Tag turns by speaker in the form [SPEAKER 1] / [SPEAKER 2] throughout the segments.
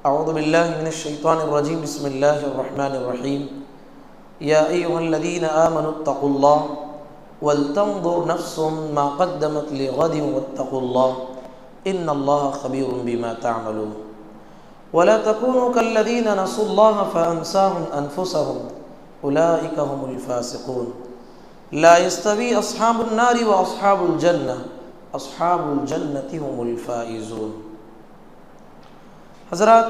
[SPEAKER 1] اعوذ باللہ من الشیطان الرجیم بسم اللہ الرحمن الرحیم یا ایہا الذین آمنوا اتقوا اللہ ولتنظر نفس ما قدمت لغد واتقوا اللہ ان اللہ خبیر بما تعملون ولا تكونوا كالذین نسوا اللہ فانساهم انفسهم اولئک هم الفاسقون لا يستوی اصحاب النار واصحاب الجنہ اصحاب الجنۃ هم الفائزون۔ حضرات،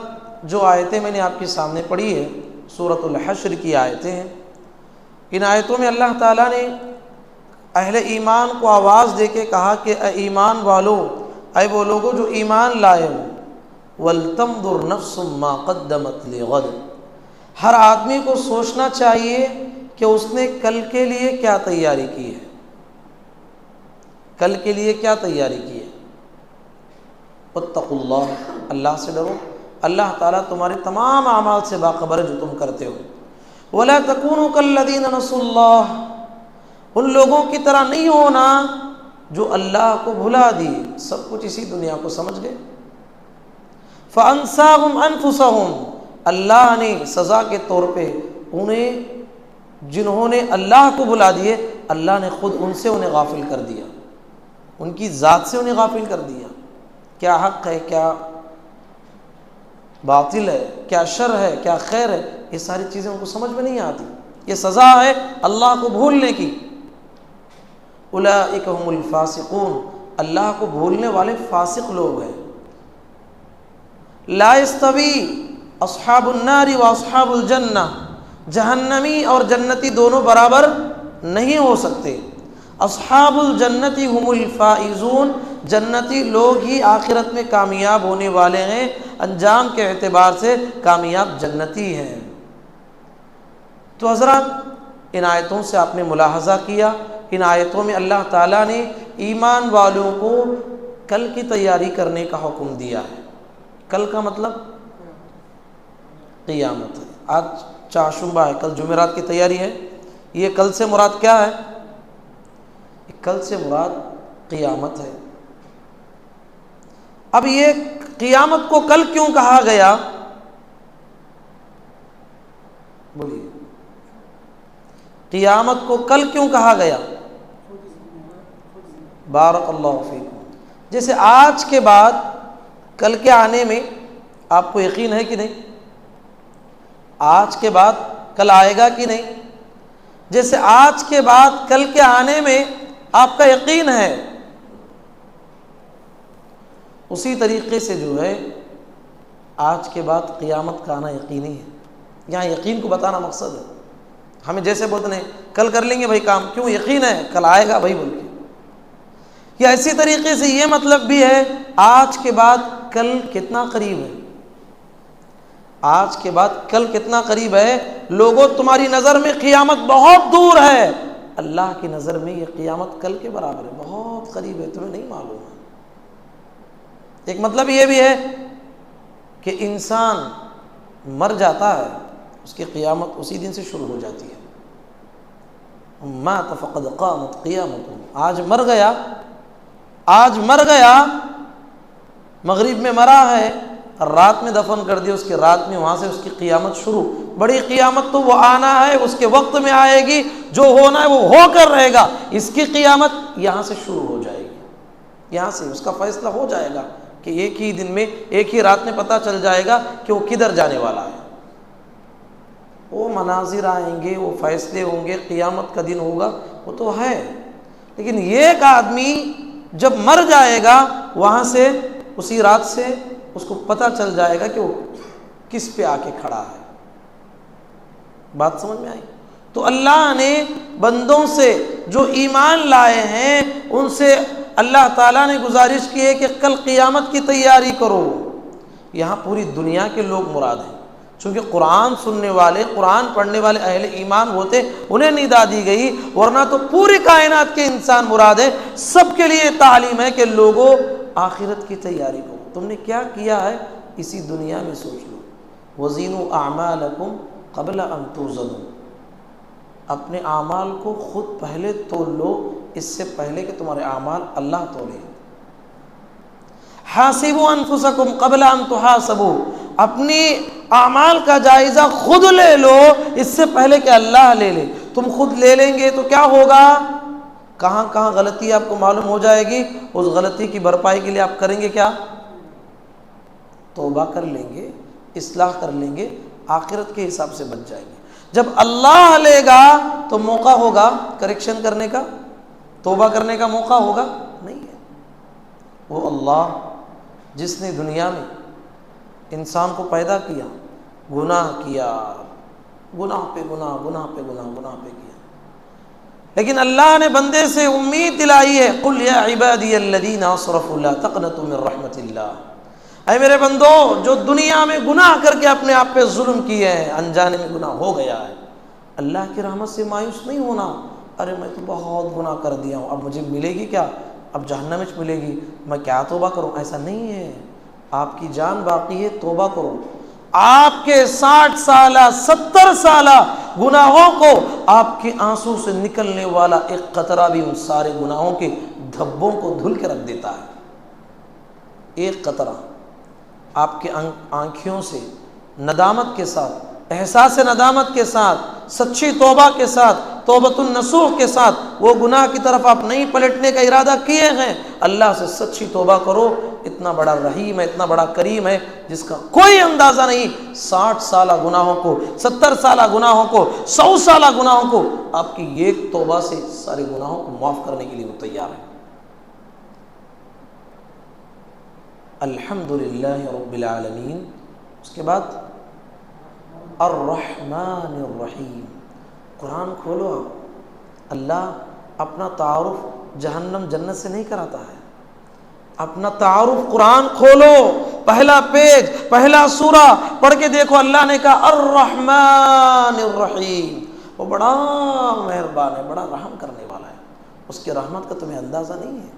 [SPEAKER 1] جو آیتیں میں نے آپ کے سامنے پڑھی ہے سورۃ الحشر کی آیتیں ہیں۔ ان آیتوں میں اللہ تعالیٰ نے اہل ایمان کو آواز دے کے کہا کہ اے ایمان والو، اے وہ لوگوں جو ایمان لائے ہو، وَلْتَنْظُرْ نَفْسٌ مَا قَدَّمَتْ لِغَدٍ، ہر آدمی کو سوچنا چاہیے کہ اس نے کل کے لیے کیا تیاری کی ہے، کل کے لیے کیا تیاری کی ہے۔ واتقوا اللہ، اللہ سے ڈرو، اللہ تعالیٰ تمہارے تمام اعمال سے باخبر ہے جو تم کرتے ہو۔ ولا تکونوا کالذین نسوا اللہ، ان لوگوں کی طرح نہیں ہونا جو اللہ کو بھلا دیے، سب کچھ اسی دنیا کو سمجھ گئے۔ فانساہم انفسہم، اللہ نے سزا کے طور پہ انہیں، جنہوں نے اللہ کو بھلا دیے، اللہ نے خود ان سے انہیں غافل کر دیا، ان کی ذات سے انہیں غافل کر دیا۔ کیا حق ہے، کیا باطل ہے، کیا شر ہے، کیا خیر ہے، یہ ساری چیزیں ان کو سمجھ میں نہیں آتی۔ یہ سزا ہے اللہ کو بھولنے کی۔ اولئک هم الفاسقون، اللہ کو بھولنے والے فاسق لوگ ہیں۔ لا یستوی اصحاب النار واصحاب الجنہ، جہنمی اور جنتی دونوں برابر نہیں ہو سکتے۔ اصحاب الجنت هم الفائزون، جنتی لوگ ہی آخرت میں کامیاب ہونے والے ہیں، انجام کے اعتبار سے کامیاب جنتی ہیں۔ تو حضرات، ان آیتوں سے آپ نے ملاحظہ کیا، ان آیتوں میں اللہ تعالیٰ نے ایمان والوں کو کل کی تیاری کرنے کا حکم دیا ہے۔ کل کا مطلب قیامت ہے۔ آج چاشمبہ ہے، کل جمعرات کی تیاری ہے۔ یہ کل سے مراد کیا ہے؟ کل سے مراد قیامت ہے۔ اب یہ قیامت کو کل کیوں کہا گیا؟ بولیے، قیامت کو کل کیوں کہا گیا؟ بارک اللہ فیکم۔ جیسے آج کے بعد کل کے آنے میں آپ کو یقین ہے کہ نہیں؟ آج کے بعد کل آئے گا کہ نہیں؟ جیسے آج کے بعد کل کے آنے میں آپ کا یقین ہے، اسی طریقے سے جو ہے آج کے بعد قیامت کا آنا یقینی ہے۔ یہاں یقین کو بتانا مقصد ہے۔ ہمیں جیسے بولتے ہیں کل کر لیں گے بھائی کام، کیوں؟ یقین ہے کل آئے گا بھائی بول کے۔ یا اسی طریقے سے یہ مطلب بھی ہے آج کے بعد کل کتنا قریب ہے، آج کے بعد کل کتنا قریب ہے۔ لوگوں، تمہاری نظر میں قیامت بہت دور ہے، اللہ کی نظر میں یہ قیامت کل کے برابر ہے، بہت قریب ہے، تمہیں نہیں معلوم ہے۔ ایک مطلب یہ بھی ہے کہ انسان مر جاتا ہے، اس کی قیامت اسی دن سے شروع ہو جاتی ہے۔ مات فقد قامت قیامت، آج مر گیا، آج مر گیا، مغرب میں مرا ہے، رات میں دفن کر دیا، اس کے رات میں وہاں سے اس کی قیامت شروع۔ بڑی قیامت تو وہ آنا ہے، اس کے وقت میں آئے گی، جو ہونا ہے وہ ہو کر رہے گا۔ اس کی قیامت یہاں سے شروع ہو جائے گی، یہاں سے اس کا فیصلہ ہو جائے گا کہ ایک ہی دن میں، ایک ہی رات میں پتہ چل جائے گا کہ وہ کدھر جانے والا ہے۔ وہ مناظر آئیں گے، وہ فیصلے ہوں گے، قیامت کا دن ہوگا، وہ تو ہے۔ لیکن یہ ایک آدمی جب مر جائے گا، وہاں سے اسی رات سے اس کو پتہ چل جائے گا کہ وہ کس پہ آ کے کھڑا ہے۔ بات سمجھ میں آئی؟ تو اللہ نے بندوں سے جو ایمان لائے ہیں ان سے اللہ تعالیٰ نے گزارش کی ہے کہ کل قیامت کی تیاری کرو۔ یہاں پوری دنیا کے لوگ مراد ہیں، چونکہ قرآن سننے والے، قرآن پڑھنے والے اہل ایمان ہوتے انہیں ندا دی گئی، ورنہ تو پوری کائنات کے انسان مراد ہے۔ سب کے لیے تعلیم ہے کہ لوگوں آخرت کی تیاری کرو۔ تم نے کیا کیا ہے اسی دنیا میں سوچ لو۔ وزینوا اعمالکم قبل ان توزنوا، اپنے اعمال کو خود پہلے تول لو، اس سے پہلے کہ تمہارے اعمال اللہ تولے۔ حاسبوا انفسکم قبل ان تحاسبوا، اپنی اعمال کا جائزہ خود لے لو اس سے پہلے کہ اللہ لے لے۔ تم خود لے لیں گے تو کیا ہوگا؟ کہاں کہاں غلطی آپ کو معلوم ہو جائے گی، اس غلطی کی بھرپائی کے لیے آپ کریں گے کیا؟ توبہ کر لیں گے، اصلاح کر لیں گے، آخرت کے حساب سے بچ جائیں گے۔ جب اللہ لے گا تو موقع ہوگا کریکشن کرنے کا، توبہ کرنے کا موقع ہوگا نہیں ہے۔ وہ اللہ جس نے دنیا میں انسان کو پیدا کیا، گناہ کیا، گناہ پہ گناہ، گناہ پہ گناہ، گناہ پہ کیا، لیکن اللہ نے بندے سے امید دلائی ہے، قل یا عبادی الذین اسرفوا لا تقنطوا من رحمت اللہ، اے میرے بندو جو دنیا میں گناہ کر کے اپنے آپ پہ ظلم کیے ہیں، انجانے میں گناہ ہو گیا ہے، اللہ کی رحمت سے مایوس نہیں ہونا۔ ارے میں تو بہت گناہ کر دیا ہوں، اب مجھے ملے گی کیا؟ اب جہنم میں ملے گی، میں کیا توبہ کروں؟ ایسا نہیں ہے، آپ کی جان باقی ہے، توبہ کرو۔ آپ کے 60 سالہ 70 سالہ گناہوں کو آپ کے آنسو سے نکلنے والا ایک قطرہ بھی ان سارے گناہوں کے دھبوں کو دھل کے رکھ دیتا ہے۔ ایک قطرہ آپ کے آنکھوں سے ندامت کے ساتھ، احساس ندامت کے ساتھ، سچی توبہ کے ساتھ، توبۃ النصوح کے ساتھ وہ گناہ کی طرف آپ نہیں پلٹنے کا ارادہ کیے ہیں، اللہ سے سچی توبہ کرو۔ اتنا بڑا رحیم ہے، اتنا بڑا کریم ہے جس کا کوئی اندازہ نہیں۔ 60 سالہ گناہوں کو، 70 سالہ گناہوں کو، 100 سالہ گناہوں کو آپ کی ایک توبہ سے سارے گناہوں کو معاف کرنے کے لیے وہ تیار ہے۔ الحمدللہ رب العالمین۔ اس کے بعد الرحمن الرحیم۔ قرآن کھولو آپ، اللہ اپنا تعارف جہنم جنت سے نہیں کراتا ہے، اپنا تعارف قرآن کھولو، پہلا پیج، پہلا سورہ پڑھ کے دیکھو، اللہ نے کہا الرحمن الرحیم، وہ بڑا مہربان ہے، بڑا رحم کرنے والا ہے، اس کی رحمت کا تمہیں اندازہ نہیں ہے۔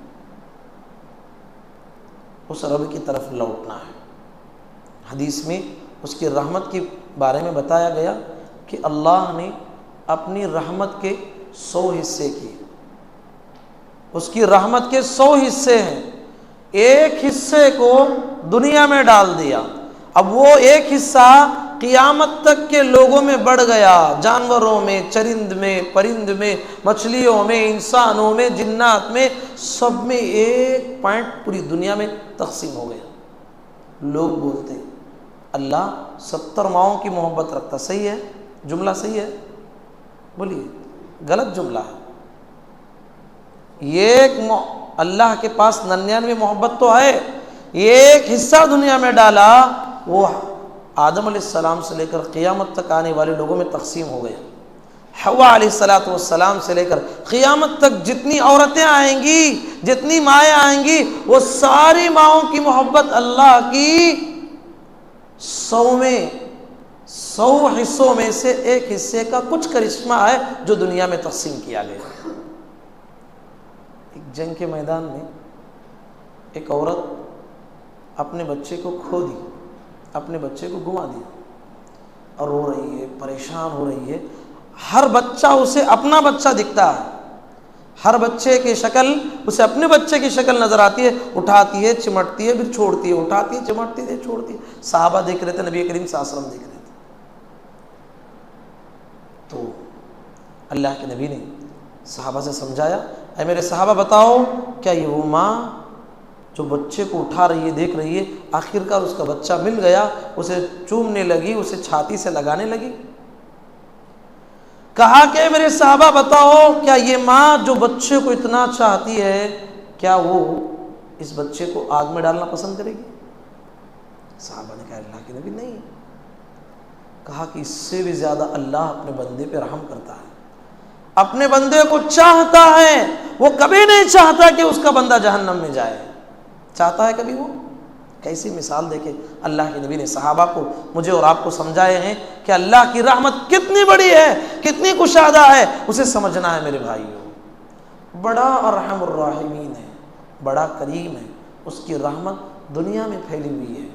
[SPEAKER 1] اس رب کی طرف لوٹنا ہے۔ حدیث میں اس کی رحمت کے بارے میں بتایا گیا کہ اللہ نے اپنی رحمت کے 100 حصے کیے، اس کی رحمت کے 100 حصے ہیں، ایک حصے کو دنیا میں ڈال دیا، اب وہ ایک حصہ قیامت تک کے لوگوں میں بڑھ گیا، جانوروں میں، چرند میں، پرند میں، مچھلیوں میں، انسانوں میں، جنات میں، سب میں ایک پوائنٹ پوری دنیا میں تقسیم ہو گیا۔ لوگ بولتے اللہ 70 ماؤں کی محبت رکھتا، صحیح ہے؟ جملہ صحیح ہے؟ بولیے، غلط جملہ ہے۔ اللہ کے پاس 99 محبت تو ہے، ایک حصہ دنیا میں ڈالا، وہ آدم علیہ السلام سے لے کر قیامت تک آنے والے لوگوں میں تقسیم ہو گیا۔ حوا علیہ السلام سے لے کر قیامت تک جتنی عورتیں آئیں گی، جتنی مائیں آئیں گی، وہ ساری ماؤں کی محبت اللہ کی 100 حصوں میں سے ایک حصے کا کچھ کرشمہ ہے جو دنیا میں تقسیم کیا گیا۔ ایک جنگ کے میدان میں ایک عورت اپنے بچے کو کھو دی، اپنے بچے کو گما دیا، اور رو رہی ہے، پریشان ہو رہی ہے۔ ہر بچہ اسے اپنا بچہ دکھتا ہے، ہر بچے کی شکل اسے اپنے بچے کی شکل نظر آتی ہے، اٹھاتی ہے، چمٹتی ہے، پھر چھوڑتی ہے، اٹھاتی ہے، چمٹتی ہے، چھوڑتی ہے۔ صحابہ دیکھ رہے تھے، نبی کریم صلی اللہ علیہ وسلم دیکھ رہے تھے۔ تو اللہ کے نبی نے صحابہ سے سمجھایا، اے میرے صحابہ بتاؤ، کیا یہ وہ ماں جو بچے کو اٹھا رہی ہے، دیکھ رہی ہے، آخرکار اس کا بچہ مل گیا، اسے چومنے لگی، اسے چھاتی سے لگانے لگی؟ کہا کہ میرے صحابہ بتاؤ، کیا یہ ماں جو بچے کو اتنا چاہتی ہے، کیا وہ اس بچے کو آگ میں ڈالنا پسند کرے گی؟ صحابہ نے کہا اللہ کے نبی نہیں۔ کہا کہ اس سے بھی زیادہ اللہ اپنے بندے پہ رحم کرتا ہے، اپنے بندے کو چاہتا ہے، وہ کبھی نہیں چاہتا کہ اس کا بندہ جہنم میں جائے، چاہتا ہے کبھی وہ؟ کیسی مثال دیکھے اللہ کے نبی نے صحابہ کو، مجھے اور آپ کو سمجھائے ہیں کہ اللہ کی رحمت کتنی بڑی ہے، کتنی کشادہ ہے، اسے سمجھنا ہے میرے بھائیوں۔ بڑا ارحم الراحمین ہے، بڑا کریم ہے، اس کی رحمت دنیا میں پھیلی ہوئی ہے۔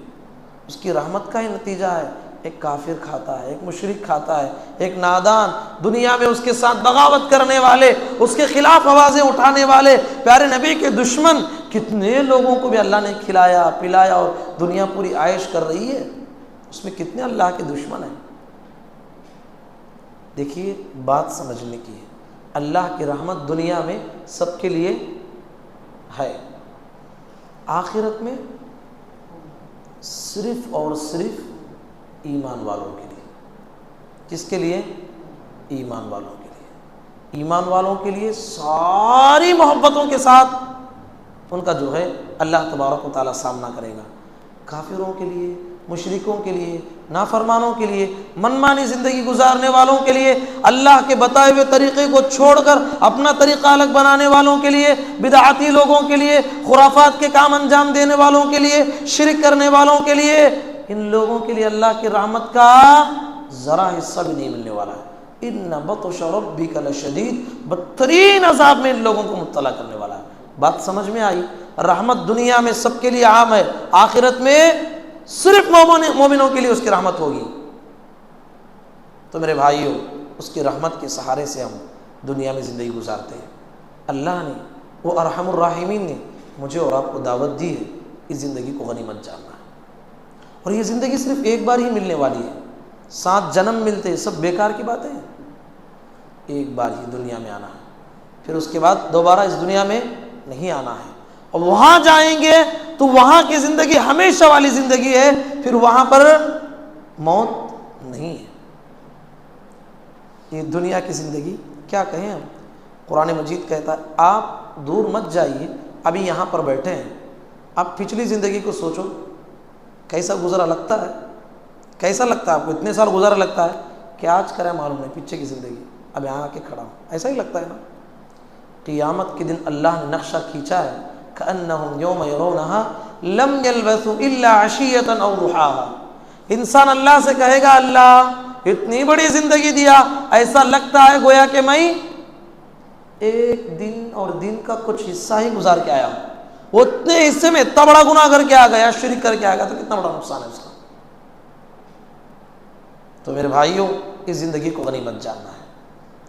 [SPEAKER 1] اس کی رحمت کا ہی نتیجہ ہے ایک کافر کھاتا ہے، ایک مشرک کھاتا ہے، ایک نادان، دنیا میں اس کے ساتھ بغاوت کرنے والے، اس کے خلاف آوازیں اٹھانے والے، پیارے نبی کے دشمن، کتنے لوگوں کو بھی اللہ نے کھلایا پلایا اور دنیا پوری عائش کر رہی ہے۔ اس میں کتنے اللہ کے دشمن ہیں. دیکھیے بات سمجھنے کی ہے. اللہ کی رحمت دنیا میں سب کے لیے ہے، آخرت میں صرف اور صرف ایمان والوں کے لیے. کس کے لیے؟ ایمان والوں کے لیے. ایمان والوں کے لیے ساری محبتوں کے ساتھ ان کا جو ہے اللہ تبارک و تعالیٰ سامنا کرے گا. کافروں کے لیے، مشرکوں کے لیے، نافرمانوں کے لیے، منمانی زندگی گزارنے والوں کے لیے، اللہ کے بتائے ہوئے طریقے کو چھوڑ کر اپنا طریقہ الگ بنانے والوں کے لیے، بدعتی لوگوں کے لیے، خرافات کے کام انجام دینے والوں کے لیے، شرک کرنے والوں کے لیے، ان لوگوں کے لیے اللہ کی رحمت کا ذرا حصہ بھی نہیں ملنے والا ہے. ان بطش ربک لشدید، بدترین عذاب میں ان لوگوں کو مبتلا کرنے والا ہے. بات سمجھ میں آئی؟ رحمت دنیا میں سب کے لیے عام ہے، آخرت میں صرف مومنوں کے لیے اس کی رحمت ہوگی. تو میرے بھائیوں، اس کی رحمت کے سہارے سے ہم دنیا میں زندگی گزارتے ہیں. اللہ نے، وہ ارحم الراحمین نے مجھے اور آپ کو دعوت دی ہے اس زندگی کو غنیمت جاننا ہے. اور یہ زندگی صرف ایک بار ہی ملنے والی ہے. 7 جنم ملتے سب بیکار کی باتیں ہیں. ایک بار ہی دنیا میں آنا ہے، پھر اس کے بعد دوبارہ اس دنیا میں نہیں آنا ہے. اور وہاں جائیں گے تو وہاں کی زندگی ہمیشہ والی زندگی ہے، پھر وہاں پر موت نہیں ہے. یہ دنیا کی زندگی کیا کہیں ہم. قرآن مجید کہتا ہے آپ دور مت جائیے، ابھی یہاں پر بیٹھے ہیں، آپ پچھلی زندگی کو سوچو کیسا گزرا لگتا ہے. کیسا لگتا ہے آپ کو؟ اتنے سال گزرا لگتا ہے کہ آج کریں معلوم نہیں پیچھے کی زندگی، اب یہاں آ کے کھڑا ہوں، ایسا ہی لگتا ہے نا. قیامت کے دن اللہ نے نقشہ کھینچا ہے، کأنہم یوم یرونہا لم یلبثوا الا عشیۃ او ضحاہا. انسان اللہ سے کہے گا اللہ اتنی بڑی زندگی دیا، ایسا لگتا ہے گویا کہ میں ایک دن اور دن کا کچھ حصہ ہی گزار کے آیا ہوں. وہ اتنے حصے میں اتنا بڑا گناہ کر کے آ گیا، شرک کر کے آ گیا، تو کتنا بڑا نقصان ہے اس کا. تو میرے بھائیوں، اس زندگی کو غنیمت جاننا ہے.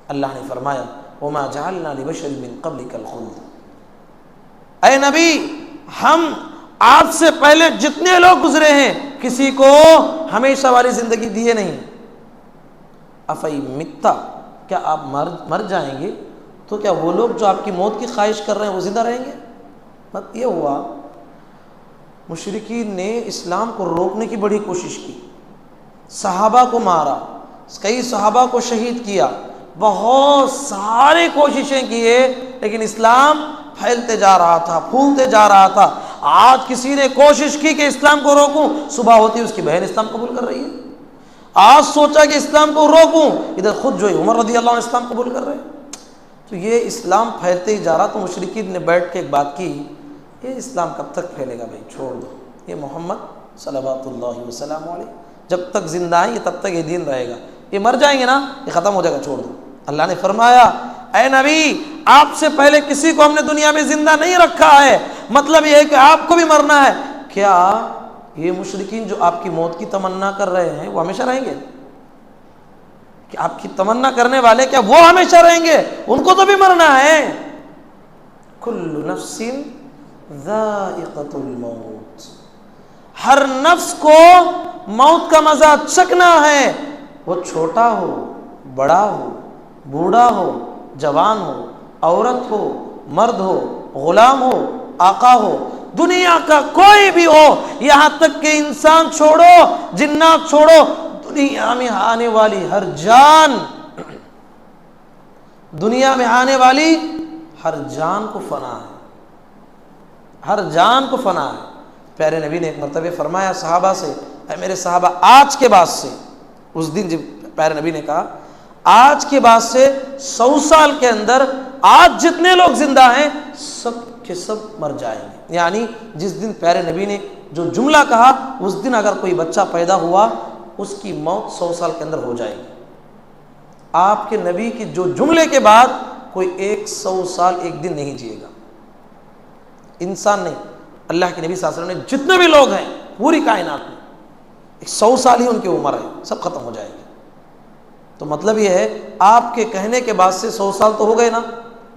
[SPEAKER 1] اللہ نے فرمایا وما جعلنا لبشر من قبلک الخلد. اے نبی، ہم آپ سے پہلے جتنے لوگ گزرے ہیں کسی کو ہمیشہ والی زندگی دیے نہیں. افئی متا، کیا آپ مر جائیں گے تو کیا وہ لوگ جو آپ کی موت کی خواہش کر رہے ہیں وہ زندہ رہیں گے؟ مت یہ ہوا. مشرکین نے اسلام کو روکنے کی بڑی کوشش کی، صحابہ کو مارا، کئی صحابہ کو شہید کیا، بہت ساری کوششیں کیے، لیکن اسلام پھیلتے جا رہا تھا، پھولتے جا رہا تھا. آج کسی نے کوشش کی کہ اسلام کو روکوں، صبح ہوتی اس کی بہن اسلام قبول کر رہی ہے. آج سوچا کہ اسلام کو روکوں، ادھر خود جو ہے عمر رضی اللہ عنہ اسلام قبول کر رہے ہیں. تو یہ اسلام پھیلتے ہی جا رہا. تو مشرکین نے بیٹھ کے ایک بات کی، یہ اسلام کب تک پھیلے گا بھائی، چھوڑ دو. یہ محمد صلوات اللہ وسلم علیہ جب تک زندہ ہیں یہ تب تک یہ دین رہے گا، یہ مر جائیں گے نا یہ ختم ہو جائے گا، چھوڑ دو. اللہ نے فرمایا اے نبی، آپ سے پہلے کسی کو ہم نے دنیا میں زندہ نہیں رکھا ہے، مطلب یہ ہے کہ آپ کو بھی مرنا ہے. کیا یہ مشرکین جو آپ کی موت کی تمنا کر رہے ہیں وہ ہمیشہ رہیں گے؟ کہ آپ کی تمنا کرنے والے کیا وہ ہمیشہ رہیں گے؟ ان کو تو بھی مرنا ہے. کل نفس ذائقۃ الموت، ہر نفس کو موت کا مزہ چکھنا ہے، وہ چھوٹا ہو، بڑا ہو، بوڑھا ہو، جوان ہو، عورت ہو، مرد ہو، غلام ہو، آقا ہو، دنیا کا کوئی بھی ہو، یہاں تک کہ انسان چھوڑو، جنات چھوڑو، دنیا میں آنے والی ہر جان، دنیا میں آنے والی ہر جان کو فنا ہے، ہر جان کو فنا ہے. پیارے نبی نے ایک مرتبہ فرمایا صحابہ سے، اے میرے صحابہ، آج کے بعد سے، اس دن جب پیارے نبی نے کہا آج کے بعد سے 100 سال کے اندر آج جتنے لوگ زندہ ہیں سب کے سب مر جائیں گے. یعنی جس دن پیارے نبی نے جو جملہ کہا اس دن اگر کوئی بچہ پیدا ہوا اس کی موت 100 سال کے اندر ہو جائے گی. آپ کے نبی کی جو جملے کے بعد کوئی 100 سال ایک دن نہیں جیے گا انسان نہیں. اللہ کے نبی صلی اللہ علیہ وسلم نے جتنے بھی لوگ ہیں پوری کائنات میں 100 سال ہی ان کی عمر ہے، سب ختم ہو جائے گی. تو مطلب یہ ہے آپ کے کہنے کے بعد سے 100 سال تو ہو گئے نا،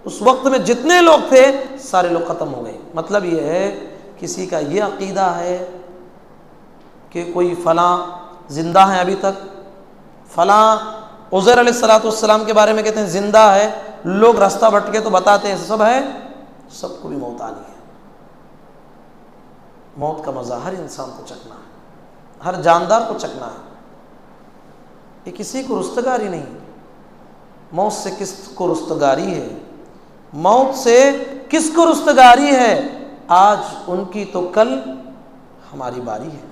[SPEAKER 1] اس وقت میں جتنے لوگ تھے سارے لوگ ختم ہو گئے. مطلب یہ ہے کسی کا یہ عقیدہ ہے کہ کوئی فلاں زندہ ہیں ابھی تک، فلاں عزیر علیہ السلام کے بارے میں کہتے ہیں زندہ ہے، لوگ راستہ بھٹکے تو بتاتے ہیں سب ہے، سب کو بھی موت آنی ہے۔ موت کا مزہ ہر انسان کو چکھنا ہے، ہر جاندار کو چکھنا ہے، یہ کسی کو رستگاری نہیں۔ موت سے کس کو رستگاری ہے؟ موت سے کس کو رستگاری ہے؟ آج ان کی تو کل ہماری باری ہے،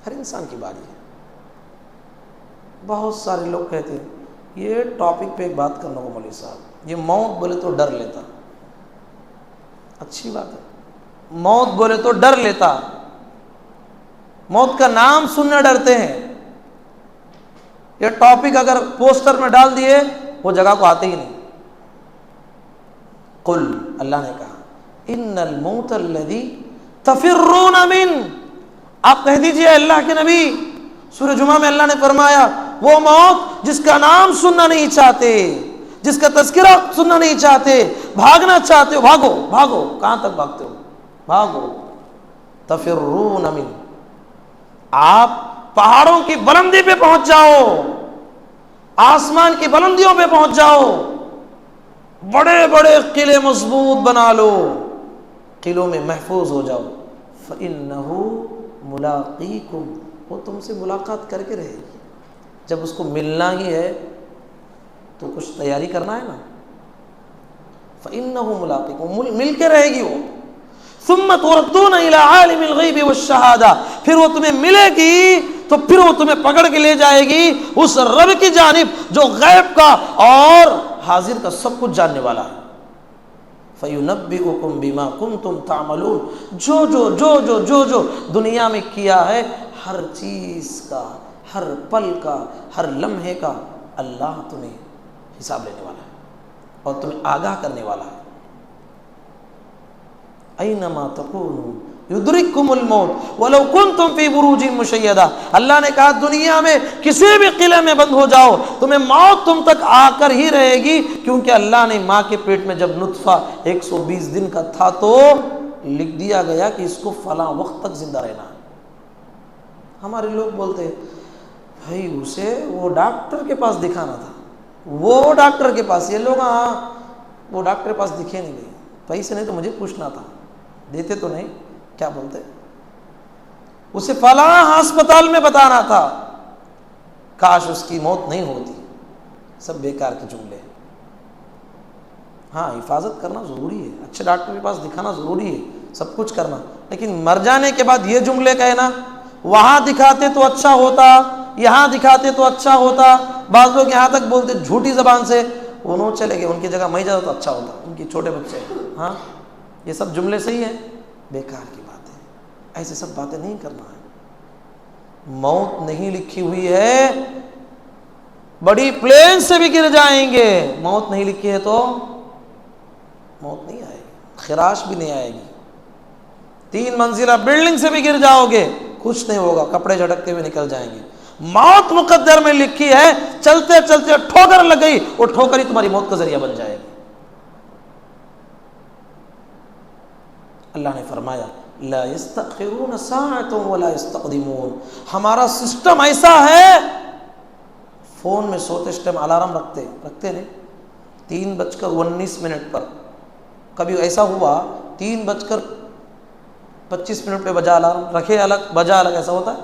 [SPEAKER 1] ہر انسان کی باری ہے۔ بہت سارے لوگ کہتے ہیں یہ ٹاپک پہ ایک بات کرنا کو مولوی صاحب، یہ موت بولے تو ڈر لیتا، اچھی بات ہے، موت بولے تو ڈر لیتا، موت کا نام سننے ڈرتے ہیں۔ یہ ٹاپک اگر پوسٹر میں ڈال دیے وہ جگہ کو آتے ہی نہیں۔ قل، اللہ نے کہا، ان الموت الذی تفرون من، آپ کہہ دیجئے اللہ کے نبی، سورہ جمعہ میں اللہ نے فرمایا وہ موت جس کا نام سننا نہیں چاہتے، جس کا تذکرہ سننا نہیں چاہتے، بھاگنا چاہتے ہو، بھاگو بھاگو، کہاں تک بھاگتے ہو؟ بھاگو، تفرون من، آپ پہاڑوں کی بلندی پہ پہنچ جاؤ، آسمان کی بلندیوں پہ پہنچ جاؤ، بڑے بڑے قلعے مضبوط بنا لو، قلعوں میں محفوظ ہو جاؤ، فَإِنَّهُ مُلَاقِيكُمْ، وہ تم سے ملاقات کر کے رہے گی۔ جب اس کو ملنا ہی ہے تو کچھ تیاری کرنا ہے نا، فَإِنَّهُ مُلَاقِيكُمْ، مل کے رہے گی وہ۔ ثُمَّ تُرَدُّونَ إِلَىٰ عَالِمِ الْغَيْبِ وَالشَّهَادَةِ، پھر وہ تمہیں ملے گی تو پھر وہ تمہیں پکڑ کے لے جائے گی اس رب کی جانب جو غیب کا اور حاضر کا سب کچھ جاننے والا ہے۔ فَيُنَبِّئُكُمْ بِمَا كُنْتُمْ تَعْمَلُونَ، جو دنیا میں کیا ہے، ہر چیز کا، ہر پل کا، ہر لمحے کا اللہ تمہیں حساب لینے والا ہے اور تمہیں آگاہ کرنے والا ہے۔ اینما تکونوا یدرککم الموت ولو کنتم فی بروج مشیدہ، اللہ نے کہا دنیا میں کسی بھی قلعے میں بند ہو جاؤ تمہیں موت تم تک آ کر ہی رہے گی، کیونکہ اللہ نے ماں کے پیٹ میں جب نطفہ 120 دن کا تھا تو لکھ دیا گیا کہ اس کو فلاں وقت تک زندہ رہنا ہے۔ ہمارے لوگ بولتے ہیں بھائی اسے وہ ڈاکٹر کے پاس دکھانا تھا، وہ ڈاکٹر کے پاس، یہ لوگ ہاں وہ ڈاکٹر کے پاس دکھے نہیں گئے، پیسے نہیں تو مجھے پوچھنا تھا، دیتے تو نہیں، کیا بولتے اسے فلاں ہسپتال میں بتانا تھا، کاش اس کی موت نہیں ہوتی۔ سب بیکار کے جملے۔ ہاں حفاظت کرنا ضروری ہے، اچھے ڈاکٹر کے پاس دکھانا ضروری ہے، سب کچھ کرنا، لیکن مر جانے کے بعد یہ جملے کہنا وہاں دکھاتے تو اچھا ہوتا، یہاں دکھاتے تو اچھا ہوتا، بعض لوگ یہاں تک بولتے جھوٹی زبان سے انہوں چلے گئے، ان کی جگہ میں جاتا تو اچھا ہوتا، ان کی چھوٹے بچے، ہاں یہ سب جملے صحیح ہیں؟ بیکار کی بات ہے، ایسے سب باتیں نہیں کرنا ہے۔ موت نہیں لکھی ہوئی ہے، بڑی پلین سے بھی گر جائیں گے، موت نہیں لکھی ہے تو موت نہیں آئے گی، خراش بھی نہیں آئے گی، 3 منزلہ بلڈنگ سے بھی گر جاؤ گے کچھ نہیں ہوگا، کپڑے جھٹکتے ہوئے نکل جائیں گے۔ موت مقدر میں لکھی ہے، چلتے چلتے ٹھوکر لگ گئی، وہ ٹھوکر ہی تمہاری موت کا ذریعہ بن جائے گی۔ اللہ نے فرمایا لا یستأخرون ساعۃ ولا یستقدمون، ہمارا سسٹم ایسا ہے، فون میں سوتے ٹائم الارم رکھتے نہیں، 3:19 پر، کبھی ایسا ہوا 3:25 پہ بجا الارم، رکھے الگ بجا الگ، ایسا ہوتا ہے؟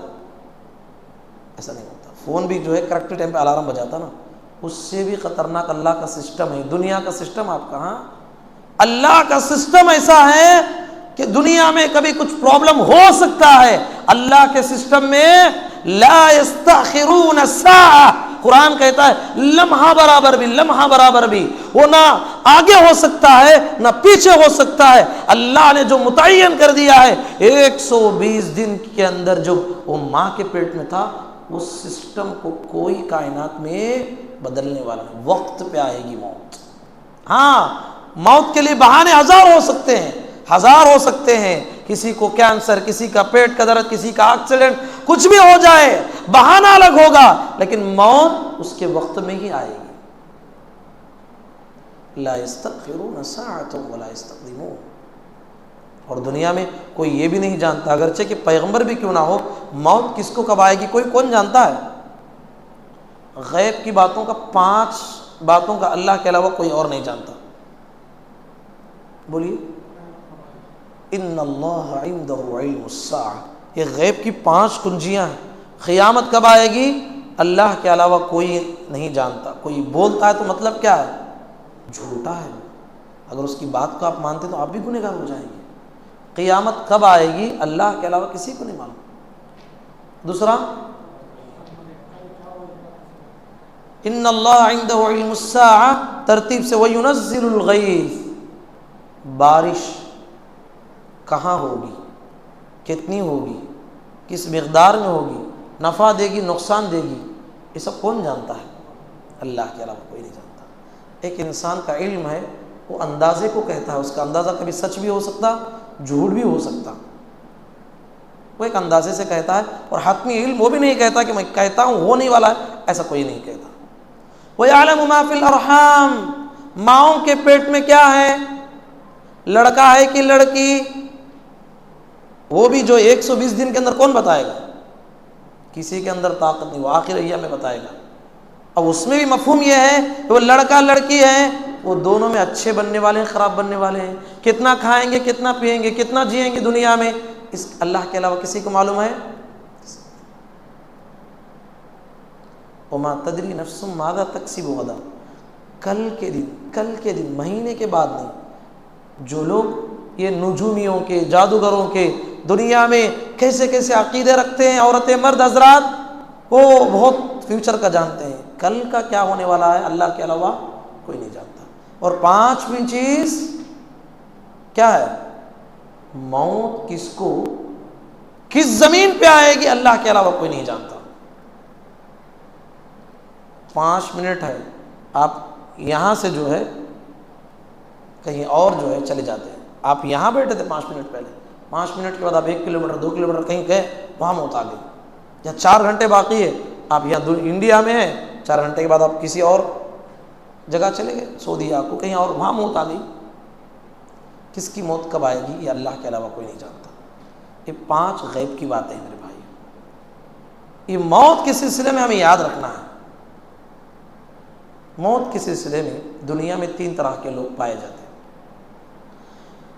[SPEAKER 1] ایسا نہیں ہوتا۔ فون بھی جو ہے کریکٹ ٹائم پہ الارم بجاتا نا، اس سے بھی خطرناک اللہ کا سسٹم ہے، دنیا کا سسٹم آپ کا، ہاں اللہ کا سسٹم ایسا ہے کہ دنیا میں کبھی کچھ پرابلم ہو سکتا ہے، اللہ کے سسٹم میں لا یستأخرون الساعہ، قرآن کہتا ہے لمحہ برابر بھی، وہ نہ آگے ہو سکتا ہے نہ پیچھے ہو سکتا ہے، اللہ نے جو متعین کر دیا ہے 120 دن کے اندر جو وہ ماں کے پیٹ میں تھا، اس سسٹم کو کوئی کائنات میں بدلنے والا نہیں، وقت پہ آئے گی موت۔ ہاں موت کے لیے بہانے ہزار ہو سکتے ہیں، کسی کو کینسر، کسی کا پیٹ کا درد، کسی کا ایکسیڈنٹ، کچھ بھی ہو جائے، بہانہ الگ ہوگا، لیکن موت اس کے وقت میں ہی آئے گی۔ لا یستأخرون ساعۃ ولا یستقدمون، اور دنیا میں کوئی یہ بھی نہیں جانتا، اگرچہ کہ پیغمبر بھی کیوں نہ ہو، موت کس کو کب آئے گی کون جانتا ہے؟ غیب کی باتوں کا 5 باتوں کا اللہ کے علاوہ کوئی اور نہیں جانتا۔ بولیے، ان اللہ عنده علم الساعہ، یہ غیب کی 5 کنجیاں ہیں۔ قیامت کب آئے گی اللہ کے علاوہ کوئی نہیں جانتا۔ کوئی بولتا ہے تو مطلب کیا ہے؟ جھوٹا ہے۔ اگر اس کی بات کو آپ مانتے تو آپ بھی گنہگار ہو جائیں گے۔ قیامت کب آئے گی اللہ کے علاوہ کسی کو نہیں معلوم۔ دوسرا، ان اللہ عنده علم الساعہ، ترتیب سے وینزل الغیث، بارش کہاں ہوگی، کتنی ہوگی، کس مقدار میں ہوگی، نفع دے گی نقصان دے گی، یہ سب کون جانتا ہے؟ اللہ کے علاوہ کوئی نہیں جانتا۔ ایک انسان کا علم ہے، وہ اندازے کو کہتا ہے، اس کا اندازہ کبھی سچ بھی ہو سکتا، جھوٹ بھی ہو سکتا، وہ ایک اندازے سے کہتا ہے، اور حتمی علم وہ بھی نہیں کہتا کہ میں کہتا ہوں ہونے والا ہے، ایسا کوئی نہیں کہتا۔ وَيَعْلَمُ مَا فِي الْأَرْحَامِ، ماؤں کے پیٹ میں کیا ہے، لڑکا ہے کہ لڑکی، وہ بھی جو 120 دن کے اندر کون بتائے گا؟ کسی کے اندر طاقت نہیں، وہ آخر ایام میں بتائے گا۔ اب اس میں بھی مفہوم یہ ہے کہ وہ لڑکا لڑکی ہے، وہ دونوں میں اچھے بننے والے ہیں خراب بننے والے ہیں، کتنا کھائیں گے کتنا پئیں گے کتنا جئیں گے دنیا میں، اس اللہ کے علاوہ کسی کو معلوم ہے؟ وما تدری نفس ماذا تکسب غدا، کل کے دن مہینے کے بعد نہیں۔ جو لوگ یہ نجومیوں کے جادوگروں کے دنیا میں کیسے کیسے عقیدے رکھتے ہیں، عورتیں مرد حضرات، وہ بہت فیوچر کا جانتے ہیں، کل کا کیا ہونے والا ہے اللہ کے علاوہ کوئی نہیں جانتا۔ اور 5ویں چیز کیا ہے؟ موت کس کو کس زمین پہ آئے گی اللہ کے علاوہ کوئی نہیں جانتا۔ 5 منٹ ہے، آپ یہاں سے جو ہے کہیں اور جو ہے چلے جاتے ہیں، آپ یہاں بیٹھے تھے 5 منٹ پہلے، 5 منٹ کے بعد آپ 1 کلومیٹر 2 کلومیٹر کہیں گئے، وہاں موت آ گئی، یا 4 گھنٹے باقی ہے، آپ یہاں انڈیا میں ہیں، 4 گھنٹے کے بعد آپ کسی اور جگہ چلے گئے، سعودیہ کو کہیں اور، وہاں موت آ گئی۔ کس کی موت کب آئے گی یہ اللہ کے علاوہ کوئی نہیں جانتا۔ یہ 5 غیب کی باتیں ہیں میرے بھائی۔ یہ موت کے سلسلے میں ہمیں یاد رکھنا ہے۔ موت کے سلسلے میں دنیا میں 3 طرح کے لوگ پائے جاتے ہیں۔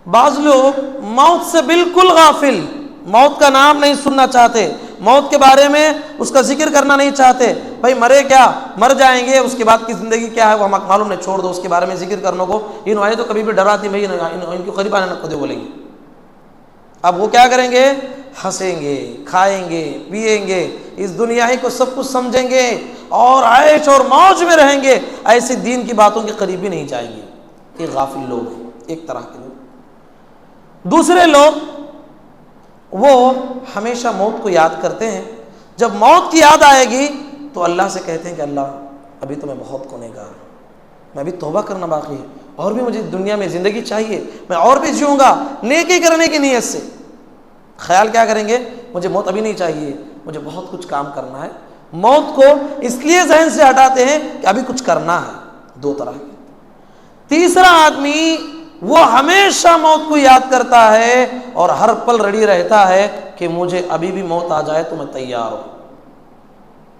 [SPEAKER 1] بعض لوگ موت سے بالکل غافل، موت کا نام نہیں سننا چاہتے، موت کے بارے میں اس کا ذکر کرنا نہیں چاہتے، بھائی مرے کیا، مر جائیں گے، اس کے بعد کی زندگی کیا ہے وہ ہمیں معلوم نہیں، چھوڑ دو اس کے بارے میں ذکر کرنے کو، ان والے تو کبھی بھی ڈراتی بھائی ان کو قریب آنے نہ بولیں گے۔ اب وہ کیا کریں گے؟ ہنسیں گے، کھائیں گے، پیئیں گے، اس دنیا ہی کو سب کچھ سمجھیں گے اور عیش اور موج میں رہیں گے، ایسے دین کی باتوں کے قریب ہی نہیں جائیں گے۔ یہ غافل لوگ ہیں، ایک طرح کے لوگ۔ دوسرے لوگ وہ ہمیشہ موت کو یاد کرتے ہیں، جب موت کی یاد آئے گی تو اللہ سے کہتے ہیں کہ اللہ ابھی تو میں بہت گنہگار ہوں، میں ابھی توبہ کرنا باقی ہے، اور بھی مجھے دنیا میں زندگی چاہیے، میں اور بھی جیوں گا نیکی کرنے کی نیت سے۔ خیال کیا کریں گے؟ مجھے موت ابھی نہیں چاہیے، مجھے بہت کچھ کام کرنا ہے۔ موت کو اس لیے ذہن سے ہٹاتے ہیں کہ ابھی کچھ کرنا ہے۔ 2 طرح کے۔ تیسرا آدمی وہ ہمیشہ موت کو یاد کرتا ہے اور ہر پل ریڈی رہتا ہے کہ مجھے ابھی بھی موت آ جائے تو میں تیار ہوں۔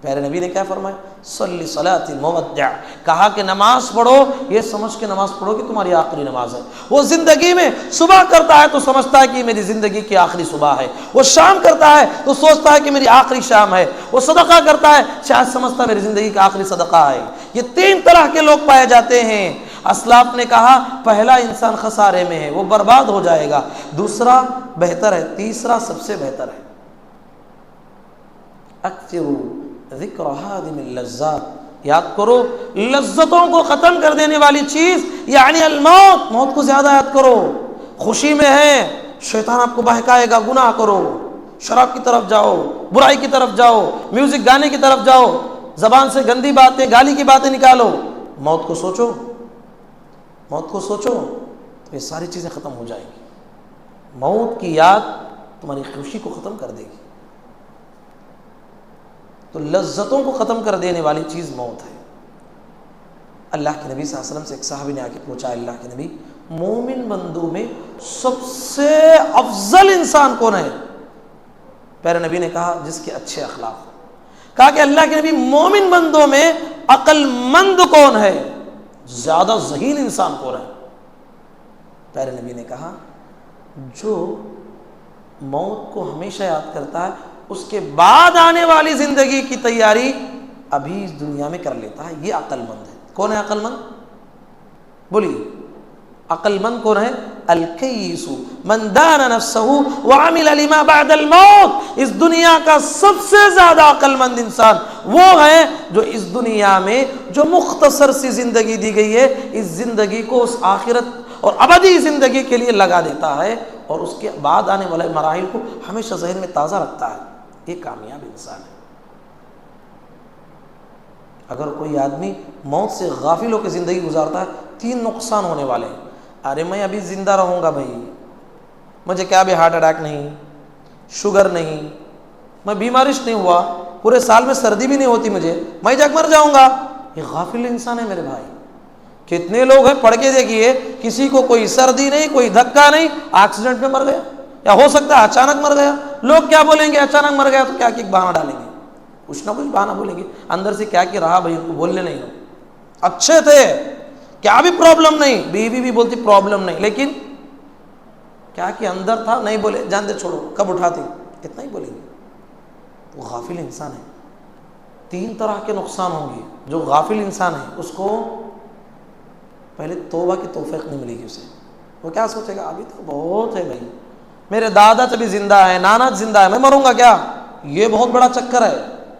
[SPEAKER 1] پیارے نبی نے کیا فرمایا؟ صلی صلاۃ المودع، کہا کہ نماز پڑھو یہ سمجھ کے نماز پڑھو کہ تمہاری آخری نماز ہے۔ وہ زندگی میں صبح کرتا ہے تو سمجھتا ہے کہ میری زندگی کی آخری صبح ہے، وہ شام کرتا ہے تو سوچتا ہے کہ میری آخری شام ہے، وہ صدقہ کرتا ہے شاید سمجھتا ہے میری زندگی کا آخری صدقہ ہے۔ یہ 3 طرح کے لوگ پائے جاتے ہیں۔ اسلاف نے کہا پہلا انسان خسارے میں ہے، وہ برباد ہو جائے گا، دوسرا بہتر ہے، تیسرا سب سے بہتر ہے۔ اکثروا ذکر ہادم اللذات، یاد کرو لذتوں کو ختم کر دینے والی چیز یعنی الموت، موت کو زیادہ یاد کرو۔ خوشی میں ہے شیطان آپ کو بہکائے گا، گناہ کرو، شراب کی طرف جاؤ، برائی کی طرف جاؤ، میوزک گانے کی طرف جاؤ، زبان سے گندی باتیں گالی کی باتیں نکالو۔ موت کو سوچو، موت کو سوچو تو یہ ساری چیزیں ختم ہو جائیں گی۔ موت کی یاد تمہاری خوشی کو ختم کر دے گی۔ تو لذتوں کو ختم کر دینے والی چیز موت ہے۔ اللہ کے نبی صلی اللہ علیہ وسلم سے ایک صحابی نے آ کے پوچھا، اللہ کے نبی مومن بندوں میں سب سے افضل انسان کون ہے؟ پیارے نبی نے کہا جس کے اچھے اخلاق ہو. کہا کہ اللہ کے نبی مومن بندوں میں عقل مند کون ہے؟ زیادہ ذہین انسان کون ہے؟ پیارے نبی نے کہا جو موت کو ہمیشہ یاد کرتا ہے، اس کے بعد آنے والی زندگی کی تیاری ابھی اس دنیا میں کر لیتا ہے، یہ عقل مند ہے. کون ہے عقل مند؟ بولیے عقل مند کون ہے؟ الکیس من دان نفسہ وعمل لما بعد الموت. اس دنیا کا سب سے زیادہ عقل مند انسان وہ ہے جو اس دنیا میں جو مختصر سی زندگی دی گئی ہے، اس زندگی کو اس آخرت اور ابدی زندگی کے لیے لگا دیتا ہے اور اس کے بعد آنے والے مراحل کو ہمیشہ ذہن میں تازہ رکھتا ہے. یہ کامیاب انسان ہے. اگر کوئی آدمی موت سے غافل ہو کے زندگی گزارتا ہے، 3 نقصان ہونے والے ہیں. ارے میں ابھی زندہ رہوں گا بھائی، مجھے کیا بھی ہارٹ اٹیک نہیں، شوگر نہیں، میں بیمارش نہیں ہوا، پورے سال میں سردی بھی نہیں ہوتی مجھے، میں جگ مر جاؤں گا. یہ غافل انسان ہے میرے بھائی. کتنے لوگ ہیں پڑھ کے دیکھیے، کسی کو کوئی سردی نہیں، کوئی دھکا نہیں، ایکسیڈنٹ میں مر گیا، یا ہو سکتا ہے اچانک مر گیا. لوگ کیا بولیں گے؟ اچانک مر گیا تو کیا کہ بہانہ ڈالیں گے، کچھ نہ کچھ بہانہ بولیں گے. اندر سے کیا کہ رہا بھائی، ان کو بولنے نہیں، اچھے تھے، کیا بھی پرابلم نہیں، بیوی بھی بولتی پرابلم نہیں، لیکن کیا کہ اندر تھا، نہیں بولے، جان دے چھوڑو، کب اٹھاتی، اتنا ہی بولیں گے. تو غافل انسان ہے. 3 طرح کے نقصان ہوں گے. جو غافل انسان ہے اس کو پہلے توبہ کی توفیق نہیں ملے گی. اسے وہ کیا سوچے گا؟ ابھی تو بہت ہے بھائی، میرے دادا ابھی زندہ ہے، نانا زندہ ہے، میں مروں گا کیا؟ یہ بہت بڑا چکر ہے.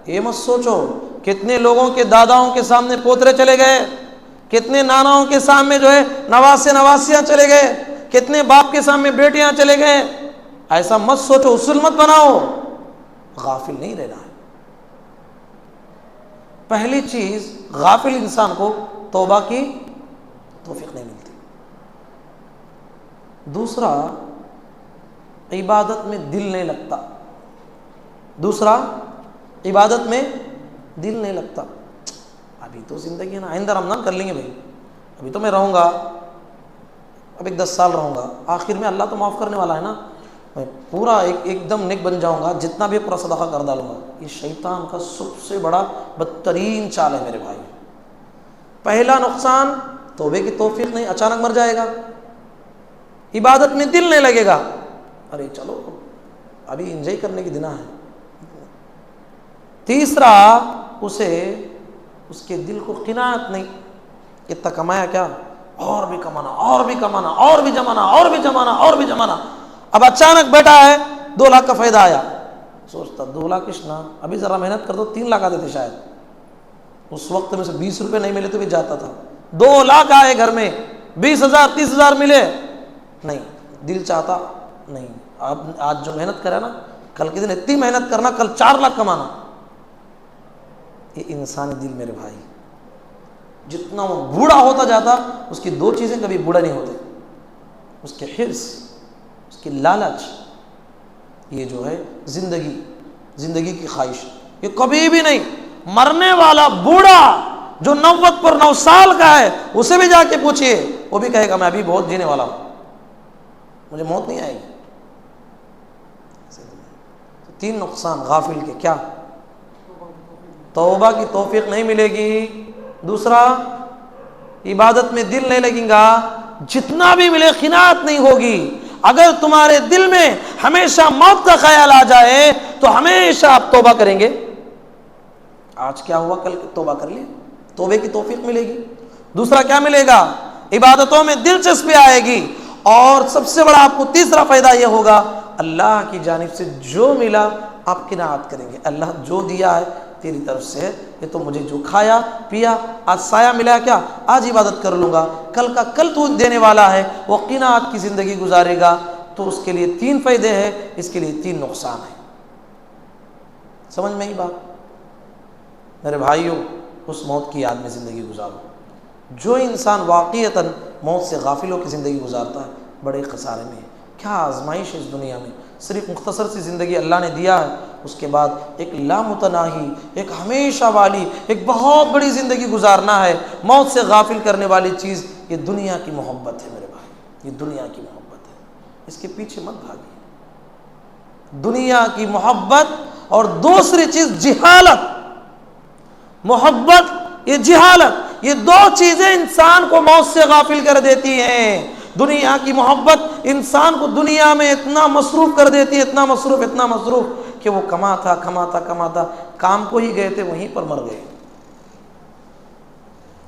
[SPEAKER 1] یہ مت سوچو کتنے لوگوں کے داداؤں کے سامنے پوترے چلے گئے، کتنے ناناؤں کے سامنے جو ہے نواسے نواسیاں چلے گئے، کتنے باپ کے سامنے بیٹیاں چلے گئے. ایسا مت سوچو، اصول مت بناؤ. غافل نہیں رہنا ہے. پہلی چیز، غافل انسان کو توبہ کی توفیق نہیں ملتی. دوسرا، عبادت میں دل نہیں لگتا. دوسرا، عبادت میں دل نہیں لگتا. ابھی تو زندگی ہے نا، آئندہ رمضان کر لیں گے بھائی، ابھی تو میں رہوں گا، اب 10 سال رہوں گا، آخر میں اللہ تو معاف کرنے والا ہے نا، میں پورا ایک دم نیک بن جاؤں گا، جتنا بھی پورا صدقہ کر ڈالوں گا. یہ شیطان کا سب سے بڑا بدترین چال ہے میرے بھائی. پہلا نقصان، توبے کی توفیق نہیں، اچانک مر جائے گا. عبادت میں دل نہیں لگے گا، ارے چلو ابھی انجوائے کرنے کی دنہ ہے. تیسرا، اسے اس کے دل کو قناعت نہیں، اتنا کمایا کیا، اور بھی کمانا، اور بھی کمانا، اور بھی جمانا، اور بھی جمانا، اور بھی جمانا. اب اچانک بیٹا ہے 2 لاکھ کا فائدہ آیا، سوچتا 2 لاکھ کشنا، ابھی ذرا محنت کر دو 3 لاکھ آتے تھے شاید. اس وقت میں سے 20 روپے نہیں ملے تو بھی جاتا تھا. 2 لاکھ آئے گھر میں، 20,000 30,000 ملے، نہیں، دل چاہتا نہیں. اب آج جو محنت کرا نا، کل کے دن اتنی محنت کرنا، کل 4 لاکھ کمانا. یہ انسانی دل میرے بھائی، جتنا وہ بوڑھا ہوتا جاتا، اس کی 2 چیزیں کبھی بوڑھا نہیں ہوتے، اس کے حرص، اس کی لالچ، یہ جو ہے زندگی کی خواہش، یہ کبھی بھی نہیں. مرنے والا بوڑھا جو 90 پر 9 سال کا ہے، اسے بھی جا کے پوچھئے، وہ بھی کہے گا میں ابھی بہت جینے والا ہوں، مجھے موت نہیں آئے گی. 3 نقصان غافل کے، کیا؟ توبہ کی توفیق نہیں ملے گی. دوسرا، عبادت میں دل نہیں لگے گا، جتنا بھی ملے قناعت نہیں ہوگی. اگر تمہارے دل میں ہمیشہ موت کا خیال آ جائے تو ہمیشہ آپ توبہ کریں گے. آج کیا ہوا، کل توبہ کر لی، توبے کی توفیق ملے گی. دوسرا کیا ملے گا؟ عبادتوں میں دلچسپی آئے گی. اور سب سے بڑا آپ کو تیسرا فائدہ یہ ہوگا، اللہ کی جانب سے جو ملا آپ قناعت کریں گے. اللہ جو دیا ہے تیری طرف سے ہے، یہ تو مجھے جو کھایا پیا، آج سایہ ملا کیا، آج عبادت کر لوں گا، کل کا کل تو دینے والا ہے. وہ قناعت کی زندگی گزارے گا تو اس کے لیے 3 فائدے ہیں، اس کے لیے 3 نقصان ہیں. سمجھ میں ہی بات؟ میرے بھائیوں، اس موت کی یاد میں زندگی گزارو. جو انسان واقعتاً موت سے غافل ہو کی زندگی گزارتا ہے، بڑے خسارے میں ہے. کیا آزمائش ہے اس دنیا میں. صرف مختصر سی زندگی اللہ نے دیا ہے، اس کے بعد ایک لامتناہی، ایک ہمیشہ والی، ایک بہت بڑی زندگی گزارنا ہے. موت سے غافل کرنے والی چیز یہ دنیا کی محبت ہے میرے بھائی. یہ دنیا کی محبت ہے، اس کے پیچھے مت بھاگیے۔ دنیا کی محبت اور دوسری چیز جہالت، محبت یہ جہالت، یہ دو چیزیں انسان کو موت سے غافل کر دیتی ہیں۔ دنیا کی محبت انسان کو دنیا میں اتنا مصروف کر دیتی ہے، اتنا مصروف کہ وہ کماتا کام کو ہی گئے تھے وہیں پر مر گئے،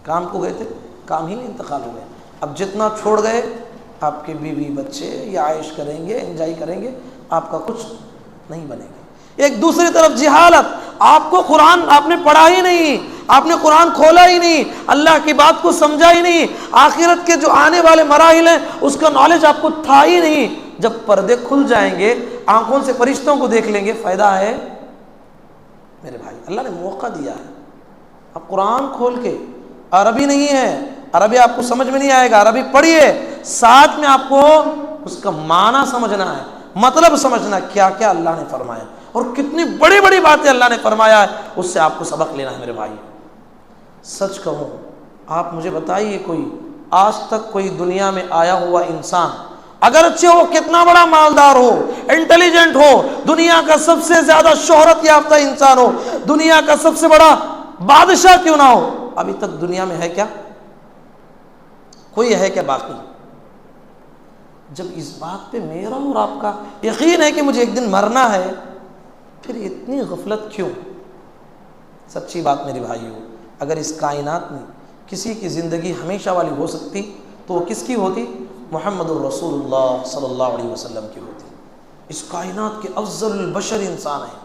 [SPEAKER 1] کام کو گئے تھے کام ہی میں انتقال ہو گئے۔ اب جتنا چھوڑ گئے آپ کے بیوی بچے یا عائش کریں گے، انجوائے کریں گے، آپ کا کچھ نہیں بنے گا۔ ایک دوسری طرف جہالت، آپ کو قرآن آپ نے پڑھا ہی نہیں، آپ نے قرآن کھولا ہی نہیں، اللہ کی بات کو سمجھا ہی نہیں، آخرت کے جو آنے والے مراحل ہیں اس کا نالج آپ کو تھا ہی نہیں۔ جب پردے کھل جائیں گے، آنکھوں سے فرشتوں کو دیکھ لیں گے، فائدہ ہے میرے بھائی؟ اللہ نے موقع دیا ہے، اب قرآن کھول کے، عربی نہیں ہے، عربی آپ کو سمجھ میں نہیں آئے گا، عربی پڑھیے، ساتھ میں آپ کو اس کا معنی سمجھنا ہے، مطلب سمجھنا کیا کیا اللہ نے فرمایا اور کتنی بڑی بڑی باتیں اللہ نے فرمایا ہے، اس سے آپ کو سبق لینا ہے میرے بھائی۔ سچ کہوں، آپ مجھے بتائیے کوئی آج تک کوئی دنیا میں آیا ہوا انسان، اگرچہ وہ کتنا بڑا مالدار ہو، انٹیلیجنٹ ہو، دنیا کا سب سے زیادہ شہرت یافتہ انسان ہو، دنیا کا سب سے بڑا بادشاہ کیوں نہ ہو، ابھی تک دنیا میں ہے کیا؟ کوئی ہے کیا باقی؟ جب اس بات پہ میرا اور آپ کا یقین ہے کہ مجھے ایک دن مرنا ہے، پھر اتنی غفلت کیوں؟ سچی بات میرے بھائیو، اگر اس کائنات میں کسی کی زندگی ہمیشہ والی ہو سکتی تو وہ کس کی ہوتی؟ محمد الرسول اللہ صلی اللہ علیہ وسلم کی ہوتی۔ اس کائنات کے افضل البشر انسان ہیں،